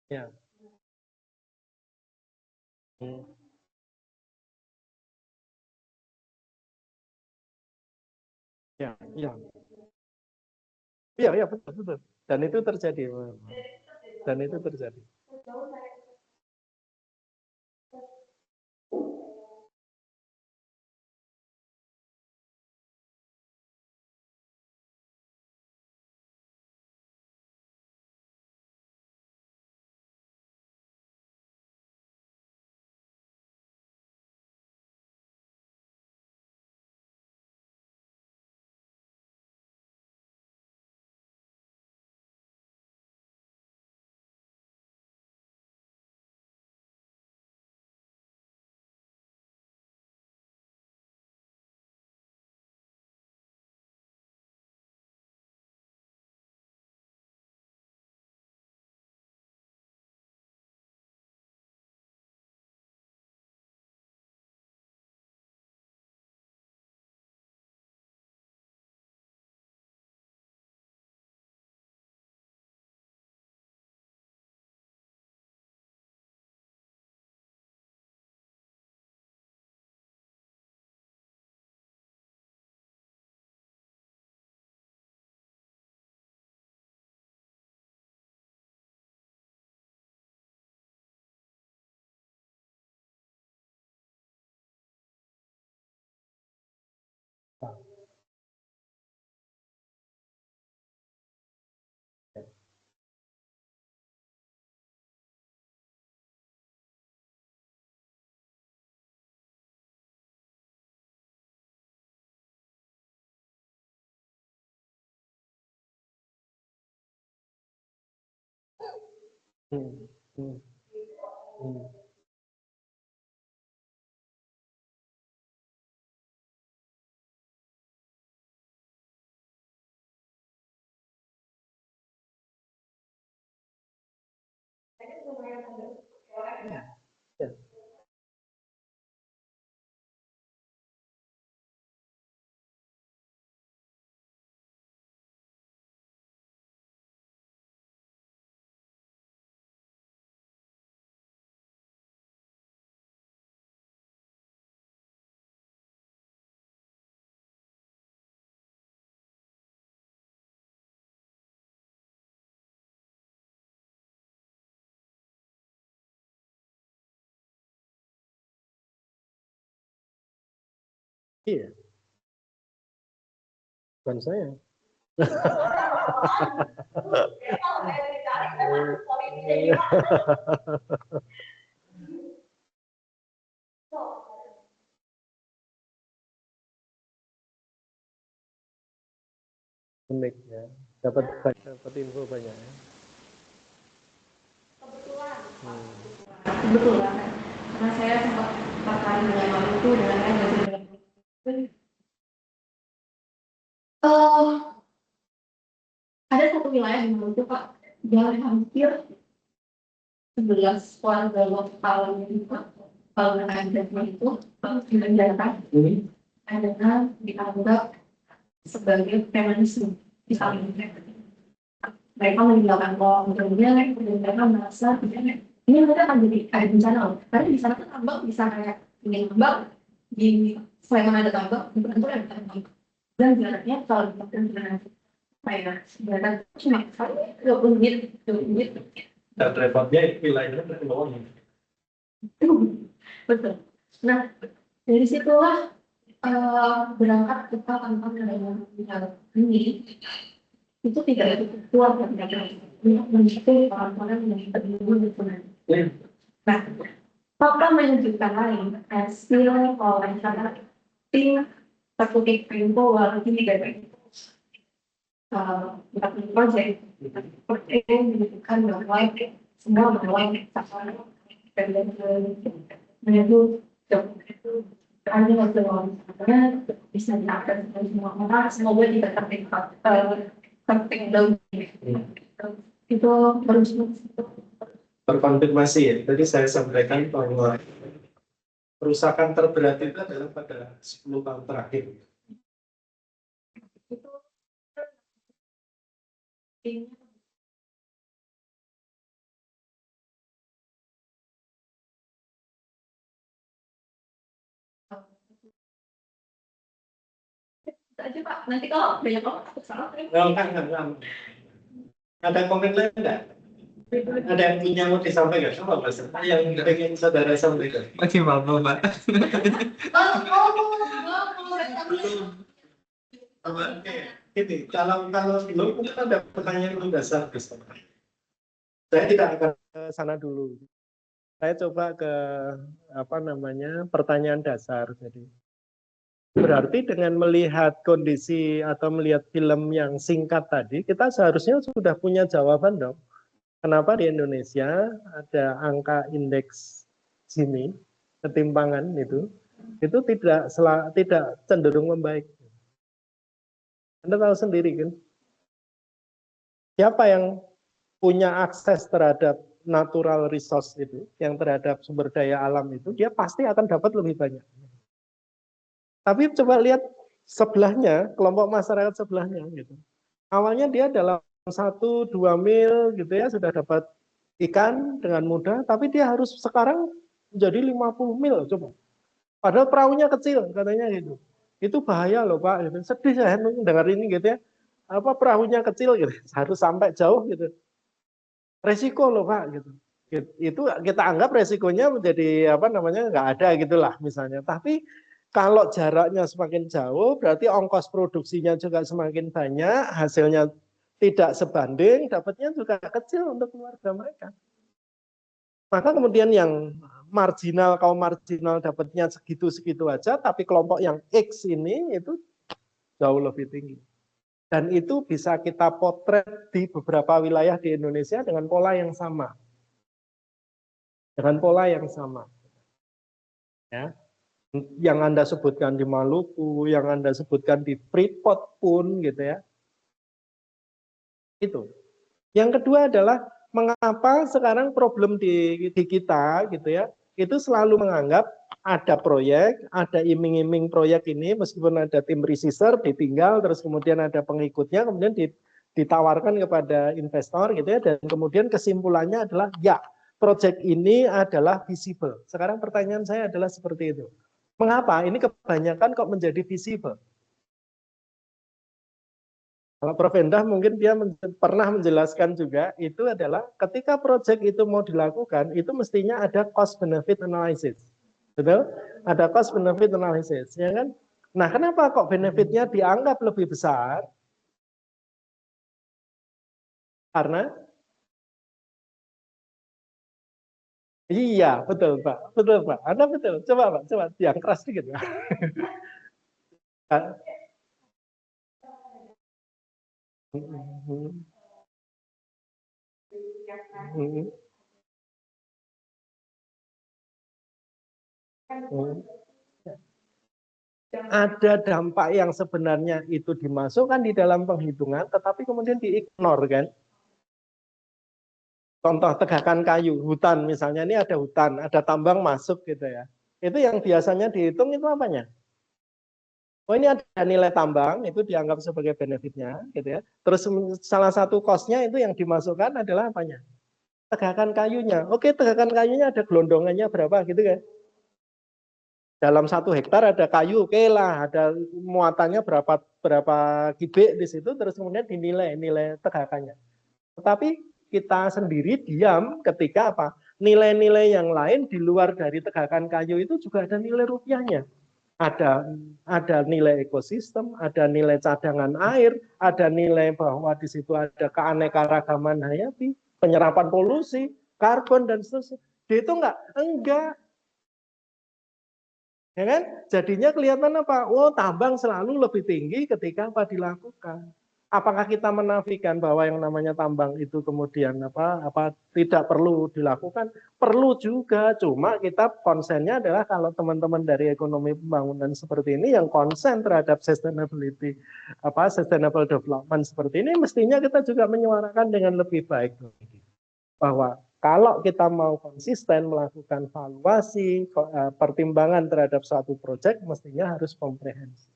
Ya. Hmm. Ya, ya. Iya, iya, betul, betul. Dan itu terjadi. Dan itu terjadi. Hmm. Hmm. Hmm. Ya. Iya, bukan saya. Unik ya, dapat info banyak ya. Kebetulan karena saya sempat tertarik dengan Maluku dengan saya belajar dengan ada satu wilayah di Maluku Pak yang hampir 11 keluarga lokal itu Pak kalau ada itu dimenjarakan adalah dianggap sebagai feminisme di samping mereka meninggalkan kemudian mereka merasa ini mereka akan jadi ada bencana loh karena di sana kan tambang bisa kayak ingin tambang di Sleman ada tambang di Bantul ada tambang dan jaraknya kalau dengan kayak jarak cuma 20 menit Dan repotnya wilayahnya dari bawahnya. betul. Nah dari situlah berangkat kita tentang dalam ini itu tidak cukup kuat untuk mendukung orang-orang yang terhubung di sana. Nah, fakta menunjukkan lain, hasil wawancara tim tertutup info walaupun tidak ada project menunjukkan bahwa semua bahwa dan menuju hanya hasil wawancara bisa diakses oleh semua orang, semoga tidak tertinggal itu harus Terkonfirmasi ya, tadi saya sampaikan bahwa kerusakan terberat itu adalah pada 10 tahun terakhir. itu aja Pak, nanti kalau banyak orang salah Enggak. Ada komen lain enggak? Ada yang punya mau disampaikan? Coba Mas, yang ingin saudara sampaikan. Masih malu, Pak. Ini kalau belum mungkin ada pertanyaan yang dasar bisa. Saya tidak akan ke sana dulu. Saya coba ke pertanyaan dasar. Jadi berarti dengan melihat kondisi atau melihat film yang singkat tadi, kita seharusnya sudah punya jawaban dong. Kenapa di Indonesia ada angka indeks Gini, ketimpangan itu tidak cenderung membaik. Anda tahu sendiri kan? Siapa yang punya akses terhadap natural resource itu, yang terhadap sumber daya alam itu, dia pasti akan dapat lebih banyak. Tapi coba lihat sebelahnya, kelompok masyarakat sebelahnya gitu. Awalnya dia dalam 1-2 mil gitu ya sudah dapat ikan dengan mudah, tapi dia harus sekarang menjadi 50 mil coba. Padahal perahunya kecil katanya gitu. Itu bahaya loh Pak. Gitu. Sedih saya dengar ini gitu ya. Apa perahunya kecil gitu, harus sampai jauh gitu. Resiko loh Pak gitu. Itu kita anggap resikonya menjadi nggak ada gitulah misalnya. Tapi kalau jaraknya semakin jauh, berarti ongkos produksinya juga semakin banyak, hasilnya tidak sebanding, dapatnya juga kecil untuk keluarga mereka. Maka kemudian yang marginal, kaum marginal dapatnya segitu-segitu aja, tapi kelompok yang X ini itu jauh lebih tinggi. Dan itu bisa kita potret di beberapa wilayah di Indonesia dengan pola yang sama. Dengan pola yang sama. Ya. Yang Anda sebutkan di Maluku, yang Anda sebutkan di Freeport pun gitu ya. Itu. Yang kedua adalah mengapa sekarang problem di kita gitu ya, itu selalu menganggap ada proyek, ada iming-iming proyek ini meskipun ada tim researcher ditinggal terus kemudian ada pengikutnya kemudian ditawarkan kepada investor gitu ya dan kemudian kesimpulannya adalah ya, proyek ini adalah visible. Sekarang pertanyaan saya adalah seperti itu. Mengapa ini kebanyakan kok menjadi visible? Kalau Prof. Endah mungkin dia pernah menjelaskan juga, itu adalah ketika proyek itu mau dilakukan, itu mestinya ada cost benefit analysis. Betul? Ada cost benefit analysis, ya kan? Nah, kenapa kok benefitnya dianggap lebih besar? Karena Iya, betul Pak, betul Pak. Anda betul. Coba Pak, coba yang keras sedikit Pak. Ada dampak yang sebenarnya itu dimasukkan di dalam penghitungan, tetapi kemudian diignore kan. Contoh tegakan kayu, hutan misalnya, ini ada hutan, ada tambang masuk gitu ya. Itu yang biasanya dihitung itu apanya? Oh ini ada nilai tambang, itu dianggap sebagai benefitnya gitu ya. Terus salah satu cost-nya itu yang dimasukkan adalah apanya? Tegakan kayunya. Oke, tegakan kayunya ada gelondongannya berapa gitu kan. Dalam 1 hektar ada kayu, oke lah, ada muatannya berapa berapa kubik di situ, terus kemudian dinilai nilai tegakannya. Tetapi kita sendiri diam ketika apa? Nilai-nilai yang lain di luar dari tegakan kayu itu juga ada nilai rupiahnya. Ada nilai ekosistem, ada nilai cadangan air, ada nilai bahwa di situ ada keanekaragaman hayati, penyerapan polusi, karbon dan seterusnya. Itu enggak. Ya kan? Jadinya kelihatan apa? Oh, tambang selalu lebih tinggi ketika apa dilakukan. Apakah kita menafikan bahwa yang namanya tambang itu kemudian apa tidak perlu dilakukan? Perlu juga, cuma kita konsennya adalah kalau teman-teman dari ekonomi pembangunan seperti ini yang konsen terhadap sustainability, sustainable development seperti ini, mestinya kita juga menyuarakan dengan lebih baik bahwa kalau kita mau konsisten melakukan valuasi, pertimbangan terhadap suatu proyek, mestinya harus komprehensif.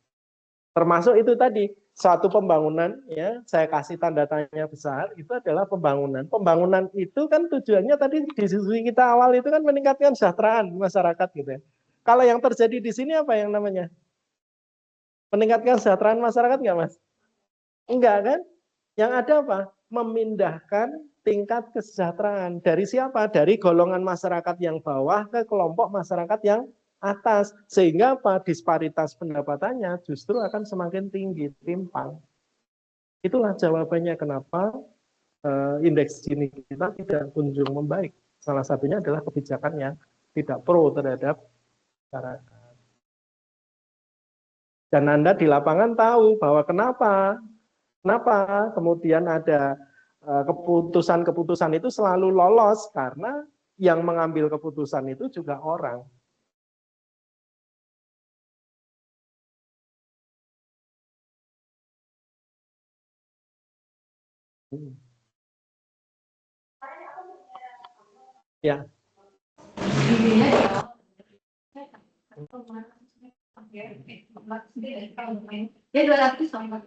Termasuk itu tadi, suatu pembangunan, ya saya kasih tanda tanya besar, itu adalah pembangunan. Pembangunan itu kan tujuannya tadi di sisi kita awal itu kan meningkatkan kesejahteraan masyarakat gitu ya. Kalau yang terjadi di sini apa yang namanya? Meningkatkan kesejahteraan masyarakat nggak Mas? Enggak kan? Yang ada apa? Memindahkan tingkat kesejahteraan. Dari siapa? Dari golongan masyarakat yang bawah ke kelompok masyarakat yang atas. Sehingga apa? Disparitas pendapatannya justru akan semakin tinggi, timpang. Itulah jawabannya kenapa indeks Gini kita tidak kunjung membaik. Salah satunya adalah kebijakan yang tidak pro terhadap masyarakat. Dan Anda di lapangan tahu bahwa kenapa kemudian ada keputusan-keputusan itu selalu lolos karena yang mengambil keputusan itu juga orang. Ya. Ya 200 sama.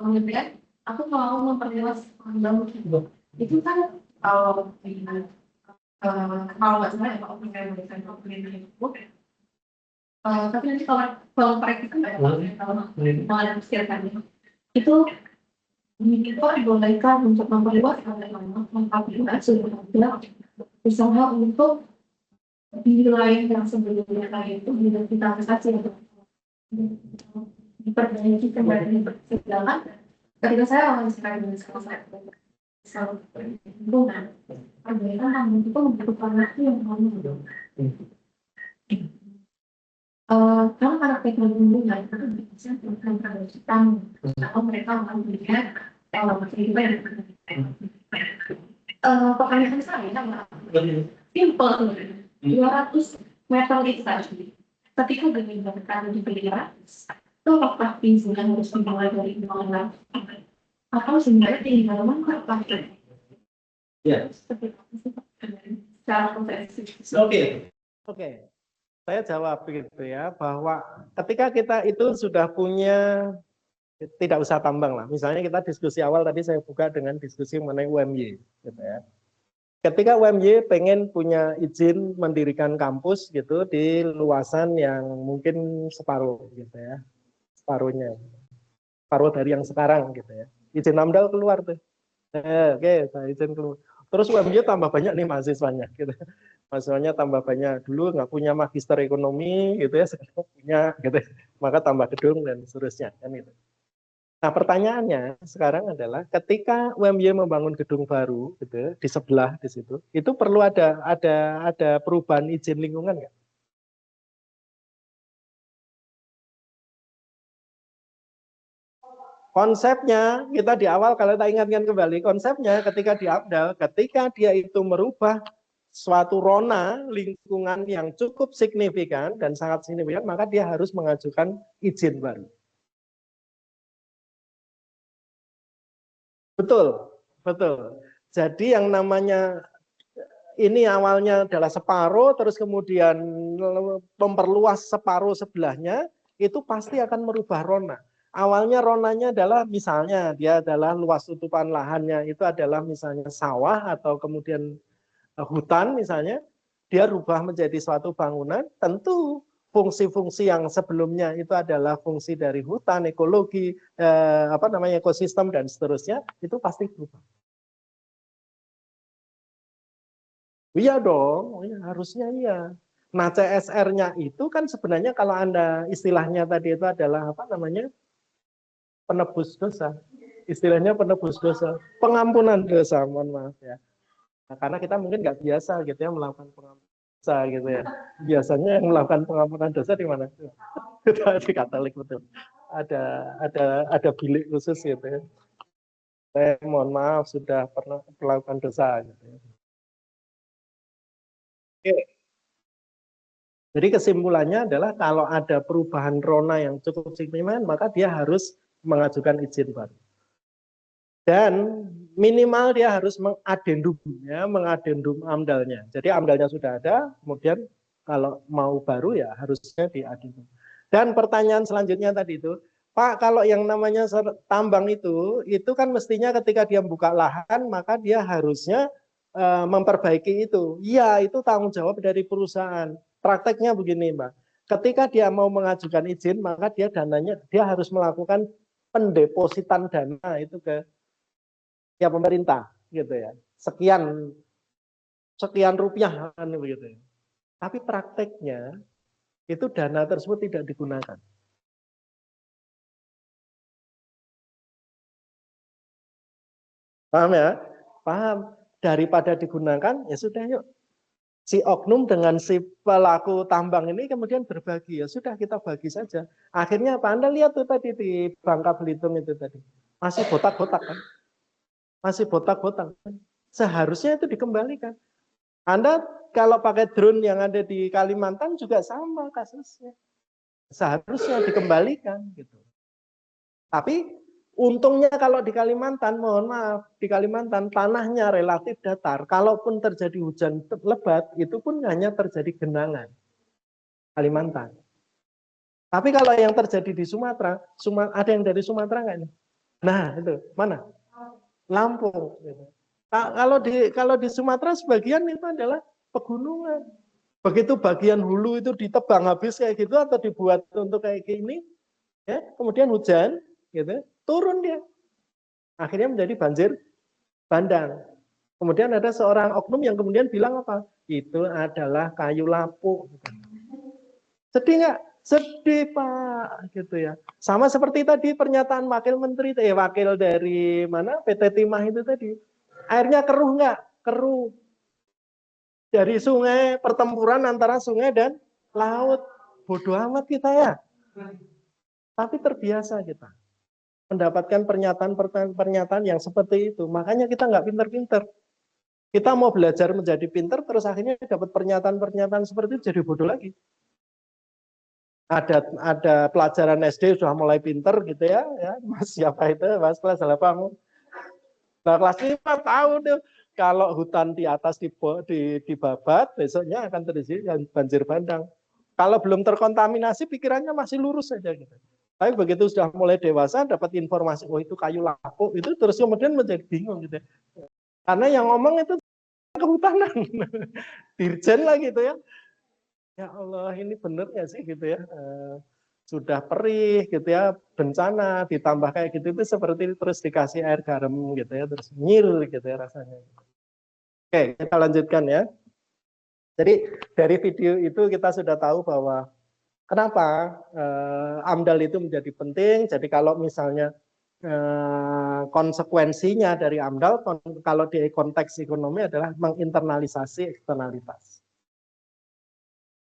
Kemudian aku mau memperluas tambang itu kan kalau nggak salah ya Pak tapi nanti kalau proyek itu nggak ada mengalami itu dibolehkan untuk memperluas usaha untuk di lain yang sebelumnya itu direvitalisasi diperbaiki kembali sedangkan ketika saya awal sekali dengan saya lingkungan perbaikan itu membutuhkan waktu yang lama. Kalau para teknologi lingkungan itu bisa melakukan kita atau mereka melihat kehidupan pertanyaan saya simple 200 meter itu ketika diberikan di pikiran itu apakah perizinan harus dimulai dari mana atau sebenarnya tinggal apa? Ya. Oke. Saya jawab begitu ya, bahwa ketika kita itu sudah punya, tidak usah tambang lah. Misalnya kita diskusi awal tadi saya buka dengan diskusi mengenai UMY, gitu ya. Ketika UMY pengen punya izin mendirikan kampus gitu di luasan yang mungkin separuh, gitu ya, separuh dari yang sekarang, gitu ya. Izin AMDAL keluar tuh. Oke, saya izin keluar. Terus UMY tambah banyak nih mahasiswanya, gitu. Mahasiswanya tambah banyak, dulu nggak punya magister ekonomi gitu ya, sekarang punya gitu, maka tambah gedung dan seterusnya kan itu. Nah, pertanyaannya sekarang adalah ketika UMY membangun gedung baru gitu di sebelah di situ, itu perlu ada perubahan izin lingkungan nggak? Konsepnya kita di awal kalau kita ingatkan kembali konsepnya ketika di AMDAL, ketika dia itu merubah suatu rona lingkungan yang cukup signifikan dan sangat signifikan, maka dia harus mengajukan izin baru. Betul, betul. Jadi yang namanya ini awalnya adalah separuh, terus kemudian memperluas separuh sebelahnya, itu pasti akan merubah rona. Awalnya ronanya adalah misalnya dia adalah luas tutupan lahannya itu adalah misalnya sawah atau kemudian hutan misalnya, dia rubah menjadi suatu bangunan, tentu fungsi-fungsi yang sebelumnya itu adalah fungsi dari hutan, ekologi, ekosistem dan seterusnya, itu pasti berubah. Iya dong, ya, harusnya iya. Nah, CSR-nya itu kan sebenarnya kalau Anda istilahnya tadi itu adalah apa namanya? Penebus dosa. Istilahnya penebus dosa, pengampunan dosa, mohon maaf ya. Nah, karena kita mungkin nggak biasa gitu ya melakukan pengampunan dosa gitu ya. Biasanya yang melakukan pengampunan dosa di mana? Di Katolik betul. Ada bilik khusus gitu ya. Saya mohon maaf sudah pernah melakukan dosa gitu ya. Oke. Jadi kesimpulannya adalah kalau ada perubahan rona yang cukup signifikan, maka dia harus mengajukan izin baru. Dan minimal dia harus mengadendum AMDAL-nya. Jadi AMDAL-nya sudah ada, kemudian kalau mau baru ya harusnya diadendum. Dan pertanyaan selanjutnya tadi itu, Pak, kalau yang namanya tambang itu kan mestinya ketika dia buka lahan, maka dia harusnya memperbaiki itu. Iya, itu tanggung jawab dari perusahaan. Prakteknya begini, Mbak. Ketika dia mau mengajukan izin, maka dia harus melakukan pendepositan dana itu ke ya pemerintah gitu ya. Sekian rupiah kan begitu ya. Tapi prakteknya itu dana tersebut tidak digunakan. Paham ya? Paham. Daripada digunakan, ya sudah yuk. Si oknum dengan si pelaku tambang ini kemudian berbagi. Ya sudah kita bagi saja. Akhirnya apa? Anda lihat tuh tadi di Bangka Belitung itu tadi. Masih botak-botak kan? Masih botak-botak kan? Seharusnya itu dikembalikan. Anda kalau pakai drone yang ada di Kalimantan juga sama kasusnya. Seharusnya dikembalikan gitu. Tapi untungnya kalau di Kalimantan, mohon maaf, di Kalimantan tanahnya relatif datar. Kalaupun terjadi hujan lebat, itu pun hanya terjadi genangan. Kalimantan. Tapi kalau yang terjadi di Sumatera, ada yang dari Sumatera nggak nih? Nah, itu mana? Lampung. Gitu. Kalau di Sumatera sebagian itu adalah pegunungan. Begitu bagian hulu itu ditebang habis kayak gitu atau dibuat untuk kayak gini, ya, kemudian hujan, gitu, turun dia. Akhirnya menjadi banjir bandang. Kemudian ada seorang oknum yang kemudian bilang apa? Itu adalah kayu lapuk. Sedih nggak? Sedih Pak, gitu ya. Sama seperti tadi pernyataan wakil menteri, wakil dari mana PT Timah itu tadi. Airnya keruh nggak? Keruh. Dari sungai, pertempuran antara sungai dan laut. Bodoh amat kita ya. Tapi terbiasa kita mendapatkan pernyataan yang seperti itu. Makanya kita nggak pinter-pinter. Kita mau belajar menjadi pinter, terus akhirnya dapat pernyataan-pernyataan seperti itu jadi bodoh lagi. Ada pelajaran SD sudah mulai pinter gitu ya, Mas siapa itu, Mas kelas 8. Nah, kelas 5 tahu tuh kalau hutan di atas dibabat, besoknya akan terjadi banjir bandang. Kalau belum terkontaminasi, pikirannya masih lurus saja gitu. Tapi begitu sudah mulai dewasa, dapat informasi, oh itu kayu lapuk, itu terus kemudian menjadi bingung gitu. Karena yang ngomong itu kehutanan, dirjen lah gitu ya. Ya Allah, ini bener ya sih gitu ya. Sudah perih gitu ya, bencana ditambah kayak gitu itu seperti terus dikasih air garam gitu ya, terus nyir gitu ya rasanya. Oke, kita lanjutkan ya. Jadi dari video itu kita sudah tahu bahwa kenapa AMDAL itu menjadi penting. Jadi kalau misalnya konsekuensinya dari AMDAL kalau di konteks ekonomi adalah menginternalisasi eksternalitas.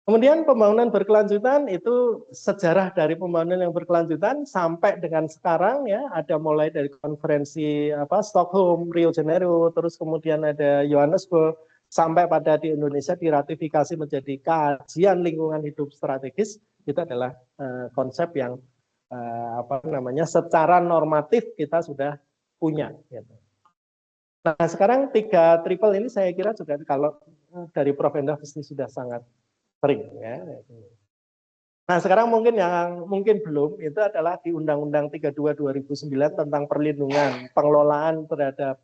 Kemudian pembangunan berkelanjutan itu sejarah dari pembangunan yang berkelanjutan sampai dengan sekarang ya, ada mulai dari konferensi Stockholm, Rio de Janeiro, terus kemudian ada Johannesburg, sampai pada di Indonesia diratifikasi menjadi kajian lingkungan hidup strategis. Itu adalah konsep yang secara normatif kita sudah punya. Gitu. Nah sekarang 3 triple ini saya kira juga kalau dari Prof. Endah pasti sudah sangat sering ya. Nah sekarang mungkin yang mungkin belum itu adalah di Undang-Undang 32 2009 tentang perlindungan pengelolaan terhadap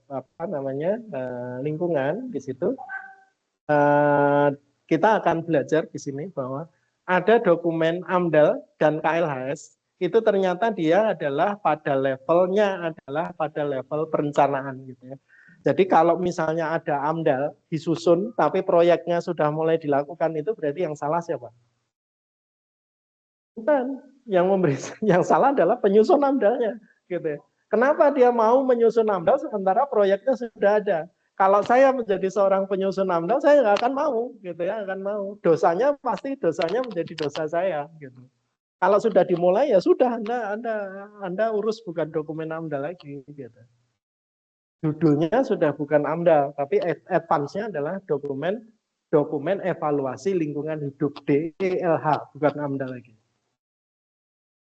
lingkungan. Di situ kita akan belajar di sini bahwa ada dokumen AMDAL dan KLHS itu ternyata dia adalah pada levelnya adalah pada level perencanaan gitu ya. Jadi kalau misalnya ada AMDAL disusun tapi proyeknya sudah mulai dilakukan itu berarti yang salah siapa? Bukan, yang salah adalah penyusun AMDAL-nya gitu ya. Kenapa dia mau menyusun AMDAL sementara proyeknya sudah ada? Kalau saya menjadi seorang penyusun AMDAL saya nggak akan mau gitu ya, akan mau. Dosanya pasti dosanya menjadi dosa saya gitu. Kalau sudah dimulai ya sudah Anda urus bukan dokumen AMDAL lagi gitu. Judulnya sudah bukan AMDAL, tapi advance-nya adalah dokumen evaluasi lingkungan hidup DELH, bukan AMDAL lagi.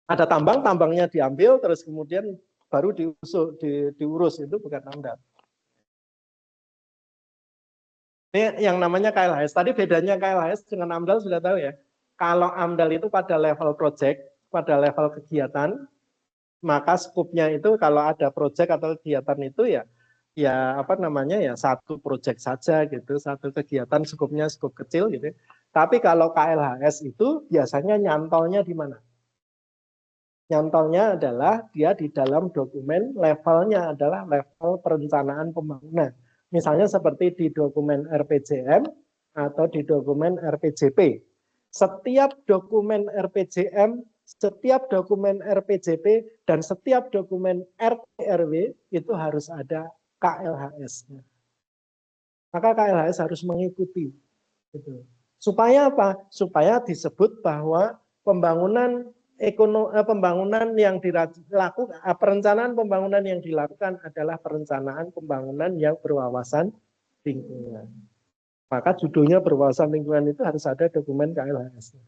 Ada tambangnya diambil, terus kemudian baru diurus, itu bukan AMDAL. Ini yang namanya KLHS. Tadi bedanya KLHS dengan AMDAL sudah tahu ya. Kalau AMDAL itu pada level project, pada level kegiatan, maka skupnya itu kalau ada project atau kegiatan itu ya satu project saja gitu, satu kegiatan skupnya skup kecil gitu. Tapi kalau KLHS itu biasanya nyantolnya di mana? Nyantolnya adalah dia di dalam dokumen levelnya adalah level perencanaan pembangunan. Misalnya seperti di dokumen RPJM atau di dokumen RPJP. Setiap dokumen RPJM, setiap dokumen RPJP, dan setiap dokumen RT/RW itu harus ada KLHS-nya. Maka KLHS harus mengikuti. Gitu. Supaya apa? Supaya disebut bahwa pembangunan yang dilakukan, perencanaan pembangunan yang dilakukan adalah perencanaan pembangunan yang berwawasan lingkungan. Maka judulnya berwawasan lingkungan itu harus ada dokumen KLHS.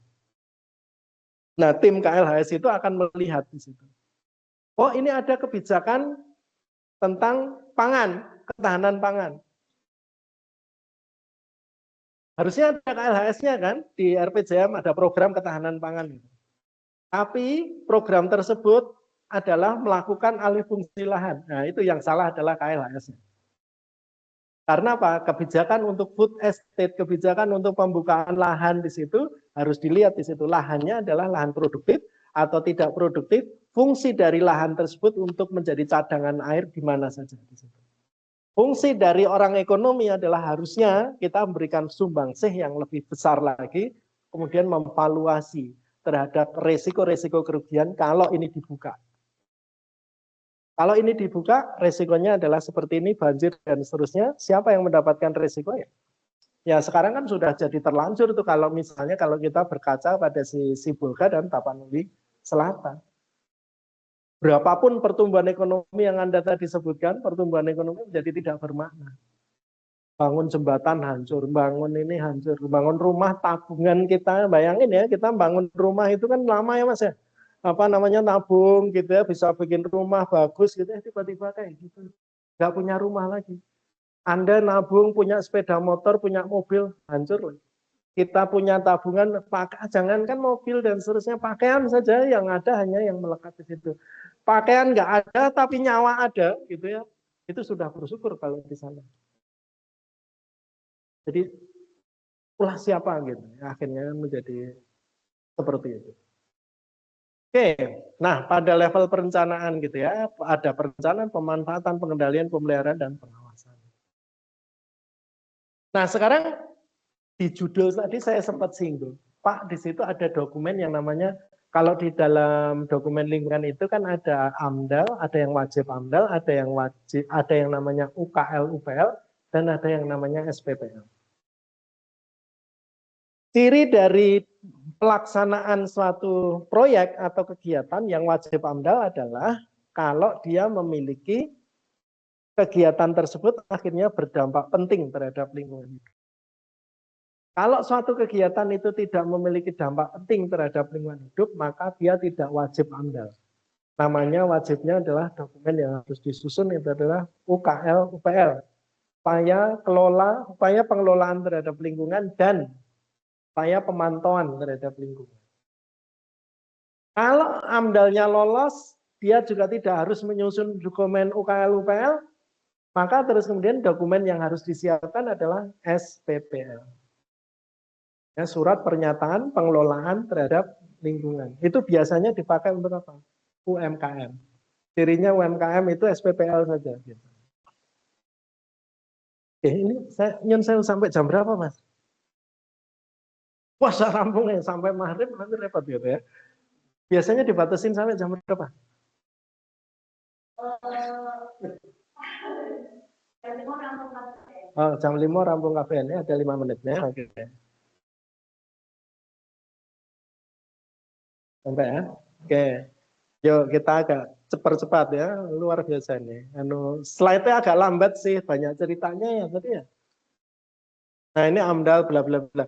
Nah, tim KLHS itu akan melihat di situ. Oh, ini ada kebijakan tentang pangan, ketahanan pangan. Harusnya ada KLHS-nya kan, di RPJM ada program ketahanan pangan. Tapi program tersebut adalah melakukan alih fungsi lahan. Nah, itu yang salah adalah KLHS-nya. Karena apa? Kebijakan untuk food estate, kebijakan untuk pembukaan lahan di situ harus dilihat di situ. Lahannya adalah lahan produktif atau tidak produktif. Fungsi dari lahan tersebut untuk menjadi cadangan air di mana saja di situ. Fungsi dari orang ekonomi adalah harusnya kita memberikan sumbangsih yang lebih besar lagi, kemudian memvaluasi terhadap resiko-resiko kerugian kalau ini dibuka. Kalau ini dibuka, resikonya adalah seperti ini, banjir dan seterusnya. Siapa yang mendapatkan resikonya? Ya sekarang kan sudah jadi terlanjur tuh kalau misalnya kalau kita berkaca pada si Sibolga dan Tapanuli Selatan. Berapapun pertumbuhan ekonomi yang Anda tadi sebutkan, pertumbuhan ekonomi menjadi tidak bermakna. Bangun jembatan hancur, bangun ini hancur, bangun rumah tabungan kita, bayangin ya, kita bangun rumah itu kan lama ya Mas ya. Nabung gitu ya, bisa bikin rumah bagus gitu ya, tiba-tiba kayak gitu. Nggak punya rumah lagi. Anda nabung, punya sepeda motor, punya mobil, hancur lagi. Kita punya tabungan, jangankan mobil dan seterusnya, pakaian saja yang ada hanya yang melekat di situ. Pakaian nggak ada, tapi nyawa ada, gitu ya. Itu sudah bersyukur kalau di sana. Jadi, ulah siapa gitu. Akhirnya menjadi seperti itu. Oke, nah pada level perencanaan gitu ya, ada perencanaan, pemanfaatan, pengendalian, pemeliharaan, dan pengawasan. Nah sekarang di judul tadi saya sempat singgung, Pak di situ ada dokumen yang namanya Kalau di dalam dokumen lingkungan itu kan ada AMDAL, ada yang wajib AMDAL, ada yang namanya UKL, UPL, dan ada yang namanya SPPL. Ciri dari pelaksanaan suatu proyek atau kegiatan yang wajib AMDAL adalah kalau dia memiliki kegiatan tersebut akhirnya berdampak penting terhadap lingkungan. Kalau suatu kegiatan itu tidak memiliki dampak penting terhadap lingkungan hidup, maka dia tidak wajib AMDAL. Namanya wajibnya adalah dokumen yang harus disusun itu adalah UKL, UPL. Upaya pengelolaan terhadap lingkungan dan upaya pemantauan terhadap lingkungan. Kalau AMDAL-nya lolos, dia juga tidak harus menyusun dokumen UKL, UPL, maka terus kemudian dokumen yang harus disiapkan adalah SPPL. Ya, surat pernyataan pengelolaan terhadap lingkungan. Itu biasanya dipakai untuk apa? UMKM. Cirinya UMKM itu SPPL saja. Oke, ini saya sampai jam berapa, Mas? Wah, saya rampung ya sampai maghrib nanti repot gitu ya. Biasanya dibatasin sampai jam berapa? Oh, jam 5 rampung KPN ya, ada 5 menitnya. Oke. Sampai ya. Oke. Yuk kita agak cepat ya, luar biasa nih. Slide-nya agak lambat sih, banyak ceritanya ya tadi ya. Nah, ini AMDAL bla bla bla.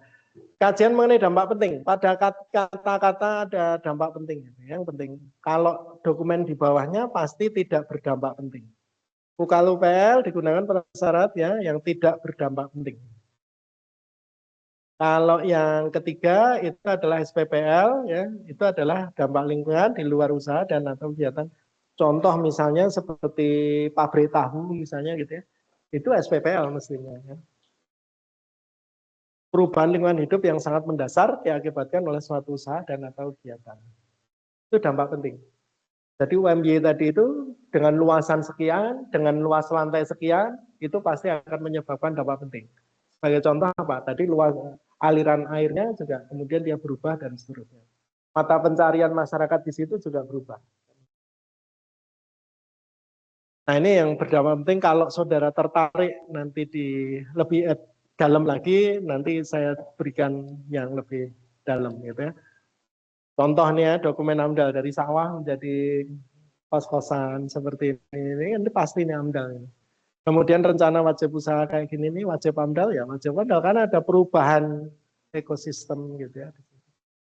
Kajian mengenai dampak penting. Pada kata-kata ada dampak penting. Yang penting, kalau dokumen di bawahnya pasti tidak berdampak penting. UKL digunakan pada syarat ya yang tidak berdampak penting. Kalau yang ketiga itu adalah SPPL ya, itu adalah dampak lingkungan di luar usaha dan atau kegiatan. Contoh misalnya seperti pabrik tahu misalnya gitu ya. Itu SPPL mestinya ya. Perubahan lingkungan hidup yang sangat mendasar diakibatkan oleh suatu usaha dan atau kegiatan. Itu dampak penting. Jadi UMY tadi itu dengan luasan sekian, dengan luas lantai sekian, itu pasti akan menyebabkan dampak penting. Sebagai contoh apa? Tadi luas aliran airnya juga kemudian dia berubah dan seterusnya. Mata pencarian masyarakat di situ juga berubah. Nah ini yang berdampak penting kalau saudara tertarik nanti di lebih dalam lagi, nanti saya berikan yang lebih dalam gitu ya. Contohnya dokumen AMDAL dari sawah menjadi kos-kosan seperti ini pasti ini AMDAL. Kemudian rencana wajib usaha kayak gini nih wajib AMDAL ya wajib AMDAL karena ada perubahan ekosistem gitu ya.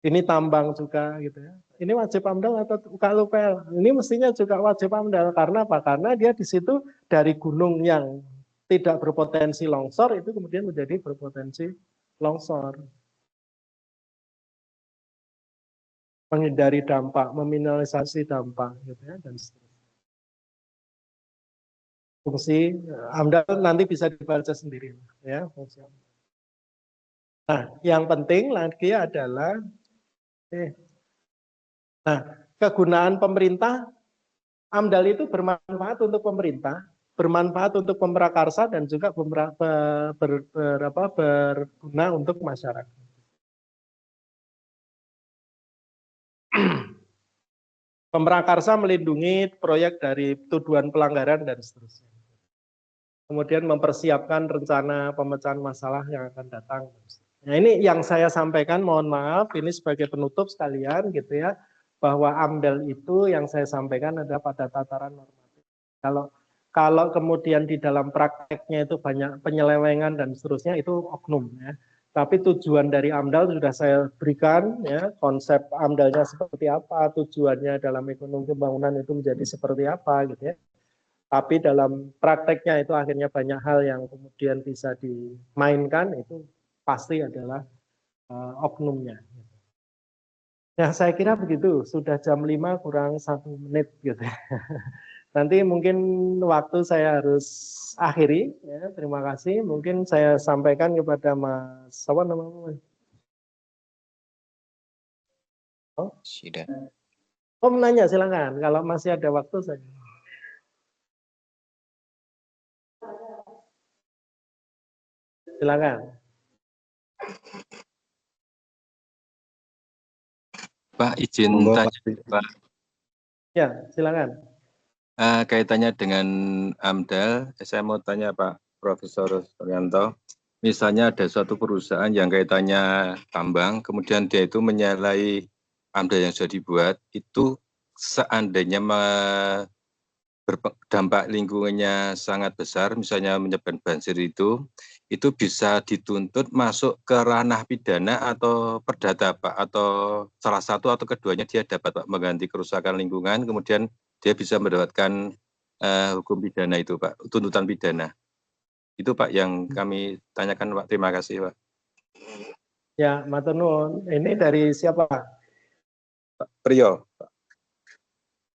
Ini tambang juga gitu ya. Ini wajib AMDAL atau UKL? Ini mestinya juga wajib AMDAL karena apa? Karena dia di situ dari gunung yang tidak berpotensi longsor itu kemudian menjadi berpotensi longsor. Menghindari dampak, meminimalisasi dampak gitu ya dan seterusnya. Fungsi AMDAL nanti bisa dibaca sendiri ya fungsi AMDAL. Nah, yang penting lagi adalah nah, kegunaan pemerintah AMDAL itu bermanfaat untuk pemerintah, bermanfaat untuk pemrakarsa dan juga berguna untuk masyarakat. Pemrakarsa melindungi proyek dari tuduhan pelanggaran dan seterusnya. Kemudian mempersiapkan rencana pemecahan masalah yang akan datang. Nah ini yang saya sampaikan, mohon maaf, ini sebagai penutup sekalian gitu ya, bahwa AMDAL itu yang saya sampaikan adalah pada tataran normatif. Kalau kemudian di dalam prakteknya itu banyak penyelewengan dan seterusnya itu oknum ya. Tapi tujuan dari AMDAL sudah saya berikan ya, konsep AMDAL-nya seperti apa, tujuannya dalam ekonomi pembangunan itu menjadi seperti apa gitu ya. Tapi dalam prakteknya itu akhirnya banyak hal yang kemudian bisa dimainkan itu pasti adalah oknumnya. Ya saya kira begitu, sudah jam 5 kurang 1 menit gitu. Nanti mungkin waktu saya harus akhiri ya, terima kasih. Mungkin saya sampaikan kepada Mas siapa namanya? Oh, oh menanya silakan. Kalau masih ada waktu saya. Silakan. Pak, izin Monggo, tanya, Pak. Pak. Ya, silakan. Kaitannya dengan AMDAL, saya mau tanya Pak Profesor Suryanto, misalnya ada suatu perusahaan yang kaitannya tambang, kemudian dia itu menyalahi AMDAL yang sudah dibuat, itu seandainya berdampak lingkungannya sangat besar, misalnya menyebabkan banjir itu bisa dituntut masuk ke ranah pidana atau perdata Pak, atau salah satu atau keduanya dia dapat Pak mengganti kerusakan lingkungan, kemudian dia bisa mendapatkan hukum pidana itu Pak, tuntutan pidana. Itu Pak yang kami tanyakan Pak, terima kasih Pak. Ya, matur nuwun. Ini dari siapa? Pak Priyo.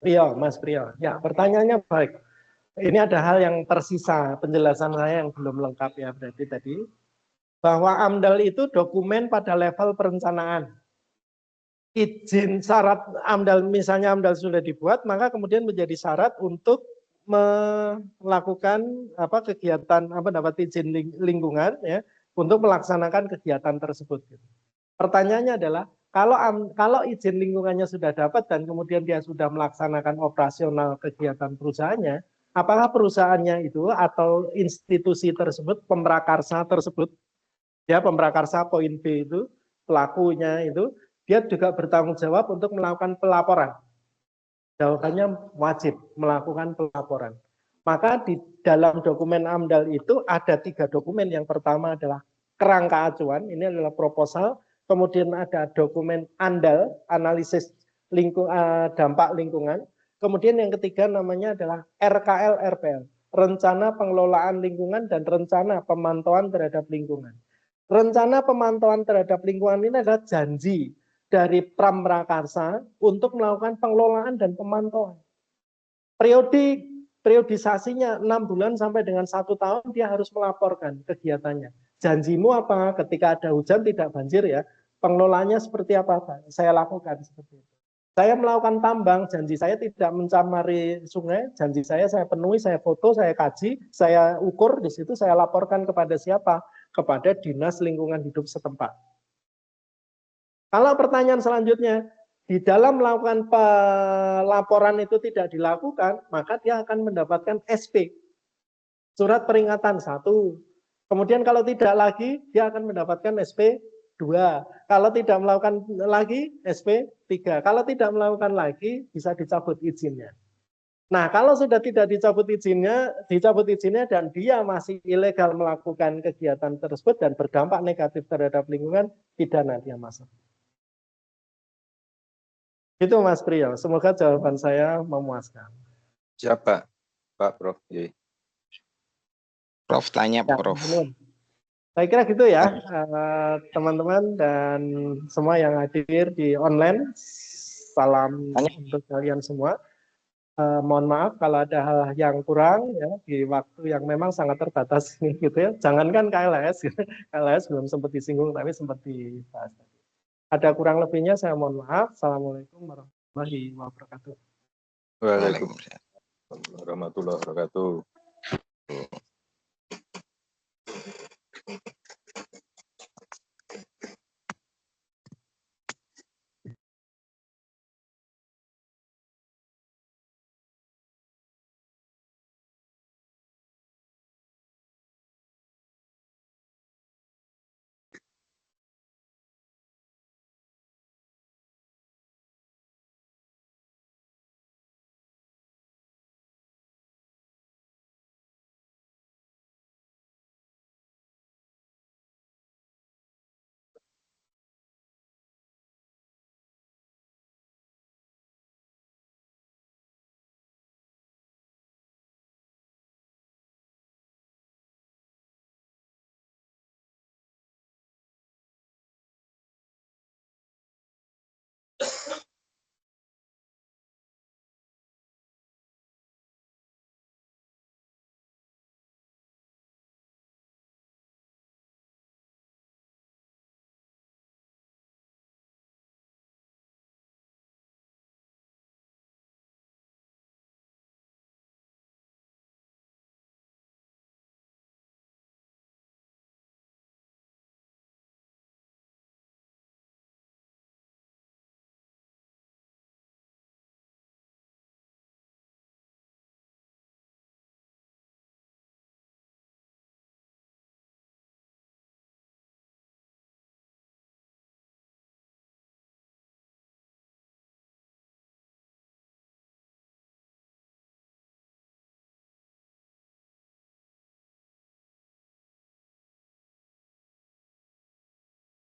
Priyo, Mas Priyo. Ya, pertanyaannya baik. Ini ada hal yang tersisa, penjelasan saya yang belum lengkap ya, berarti tadi. Bahwa AMDAL itu dokumen pada level perencanaan. Izin syarat AMDAL, misalnya AMDAL sudah dibuat, maka kemudian menjadi syarat untuk melakukan kegiatan dapat izin lingkungan ya untuk melaksanakan kegiatan tersebut. Pertanyaannya adalah kalau izin lingkungannya sudah dapat dan kemudian dia sudah melaksanakan operasional kegiatan perusahaannya, apakah perusahaannya itu atau institusi tersebut, pemrakarsa tersebut, ya pemrakarsa poin B itu pelakunya itu dia juga bertanggung jawab untuk melakukan pelaporan. Jawabannya wajib melakukan pelaporan. Maka di dalam dokumen AMDAL itu ada 3 dokumen. Yang pertama adalah kerangka acuan, ini adalah proposal. Kemudian ada dokumen ANDAL, analisis dampak lingkungan. Kemudian yang ketiga namanya adalah RKL-RPL, rencana pengelolaan lingkungan dan rencana pemantauan terhadap lingkungan. Rencana pemantauan terhadap lingkungan ini adalah janji dari Pramrakarsa untuk melakukan pengelolaan dan pemantauan. Periodisasinya 6 bulan sampai dengan 1 tahun dia harus melaporkan kegiatannya. Janjimu apa? Ketika ada hujan tidak banjir ya. Pengelolaannya seperti apa Pak? Saya lakukan seperti itu. Saya melakukan tambang, janji saya tidak mencemari sungai, janji saya penuhi, saya foto, saya kaji, saya ukur, di situ saya laporkan kepada siapa? Kepada Dinas Lingkungan Hidup setempat. Kalau pertanyaan selanjutnya, di dalam melakukan pelaporan itu tidak dilakukan, maka dia akan mendapatkan SP, surat peringatan 1. Kemudian kalau tidak lagi, dia akan mendapatkan SP 2. Kalau tidak melakukan lagi, SP 3. Kalau tidak melakukan lagi, bisa dicabut izinnya. Nah, kalau sudah tidak dicabut izinnya dan dia masih ilegal melakukan kegiatan tersebut dan berdampak negatif terhadap lingkungan, pidana dia masuk. Itu Mas Priyo, semoga jawaban saya memuaskan. Siapa? Pak Prof. Ye. Prof tanya Pak Prof. Saya kira gitu ya, teman-teman dan semua yang hadir di online. Salam untuk kalian semua. Mohon maaf kalau ada hal yang kurang ya di waktu yang memang sangat terbatas ini gitu ya. Jangankan KLS, KLS belum sempat disinggung tapi sempat dibahas. Ada kurang lebihnya saya mohon maaf. Assalamualaikum warahmatullahi wabarakatuh. Waalaikumsalam warahmatullahi wabarakatuh.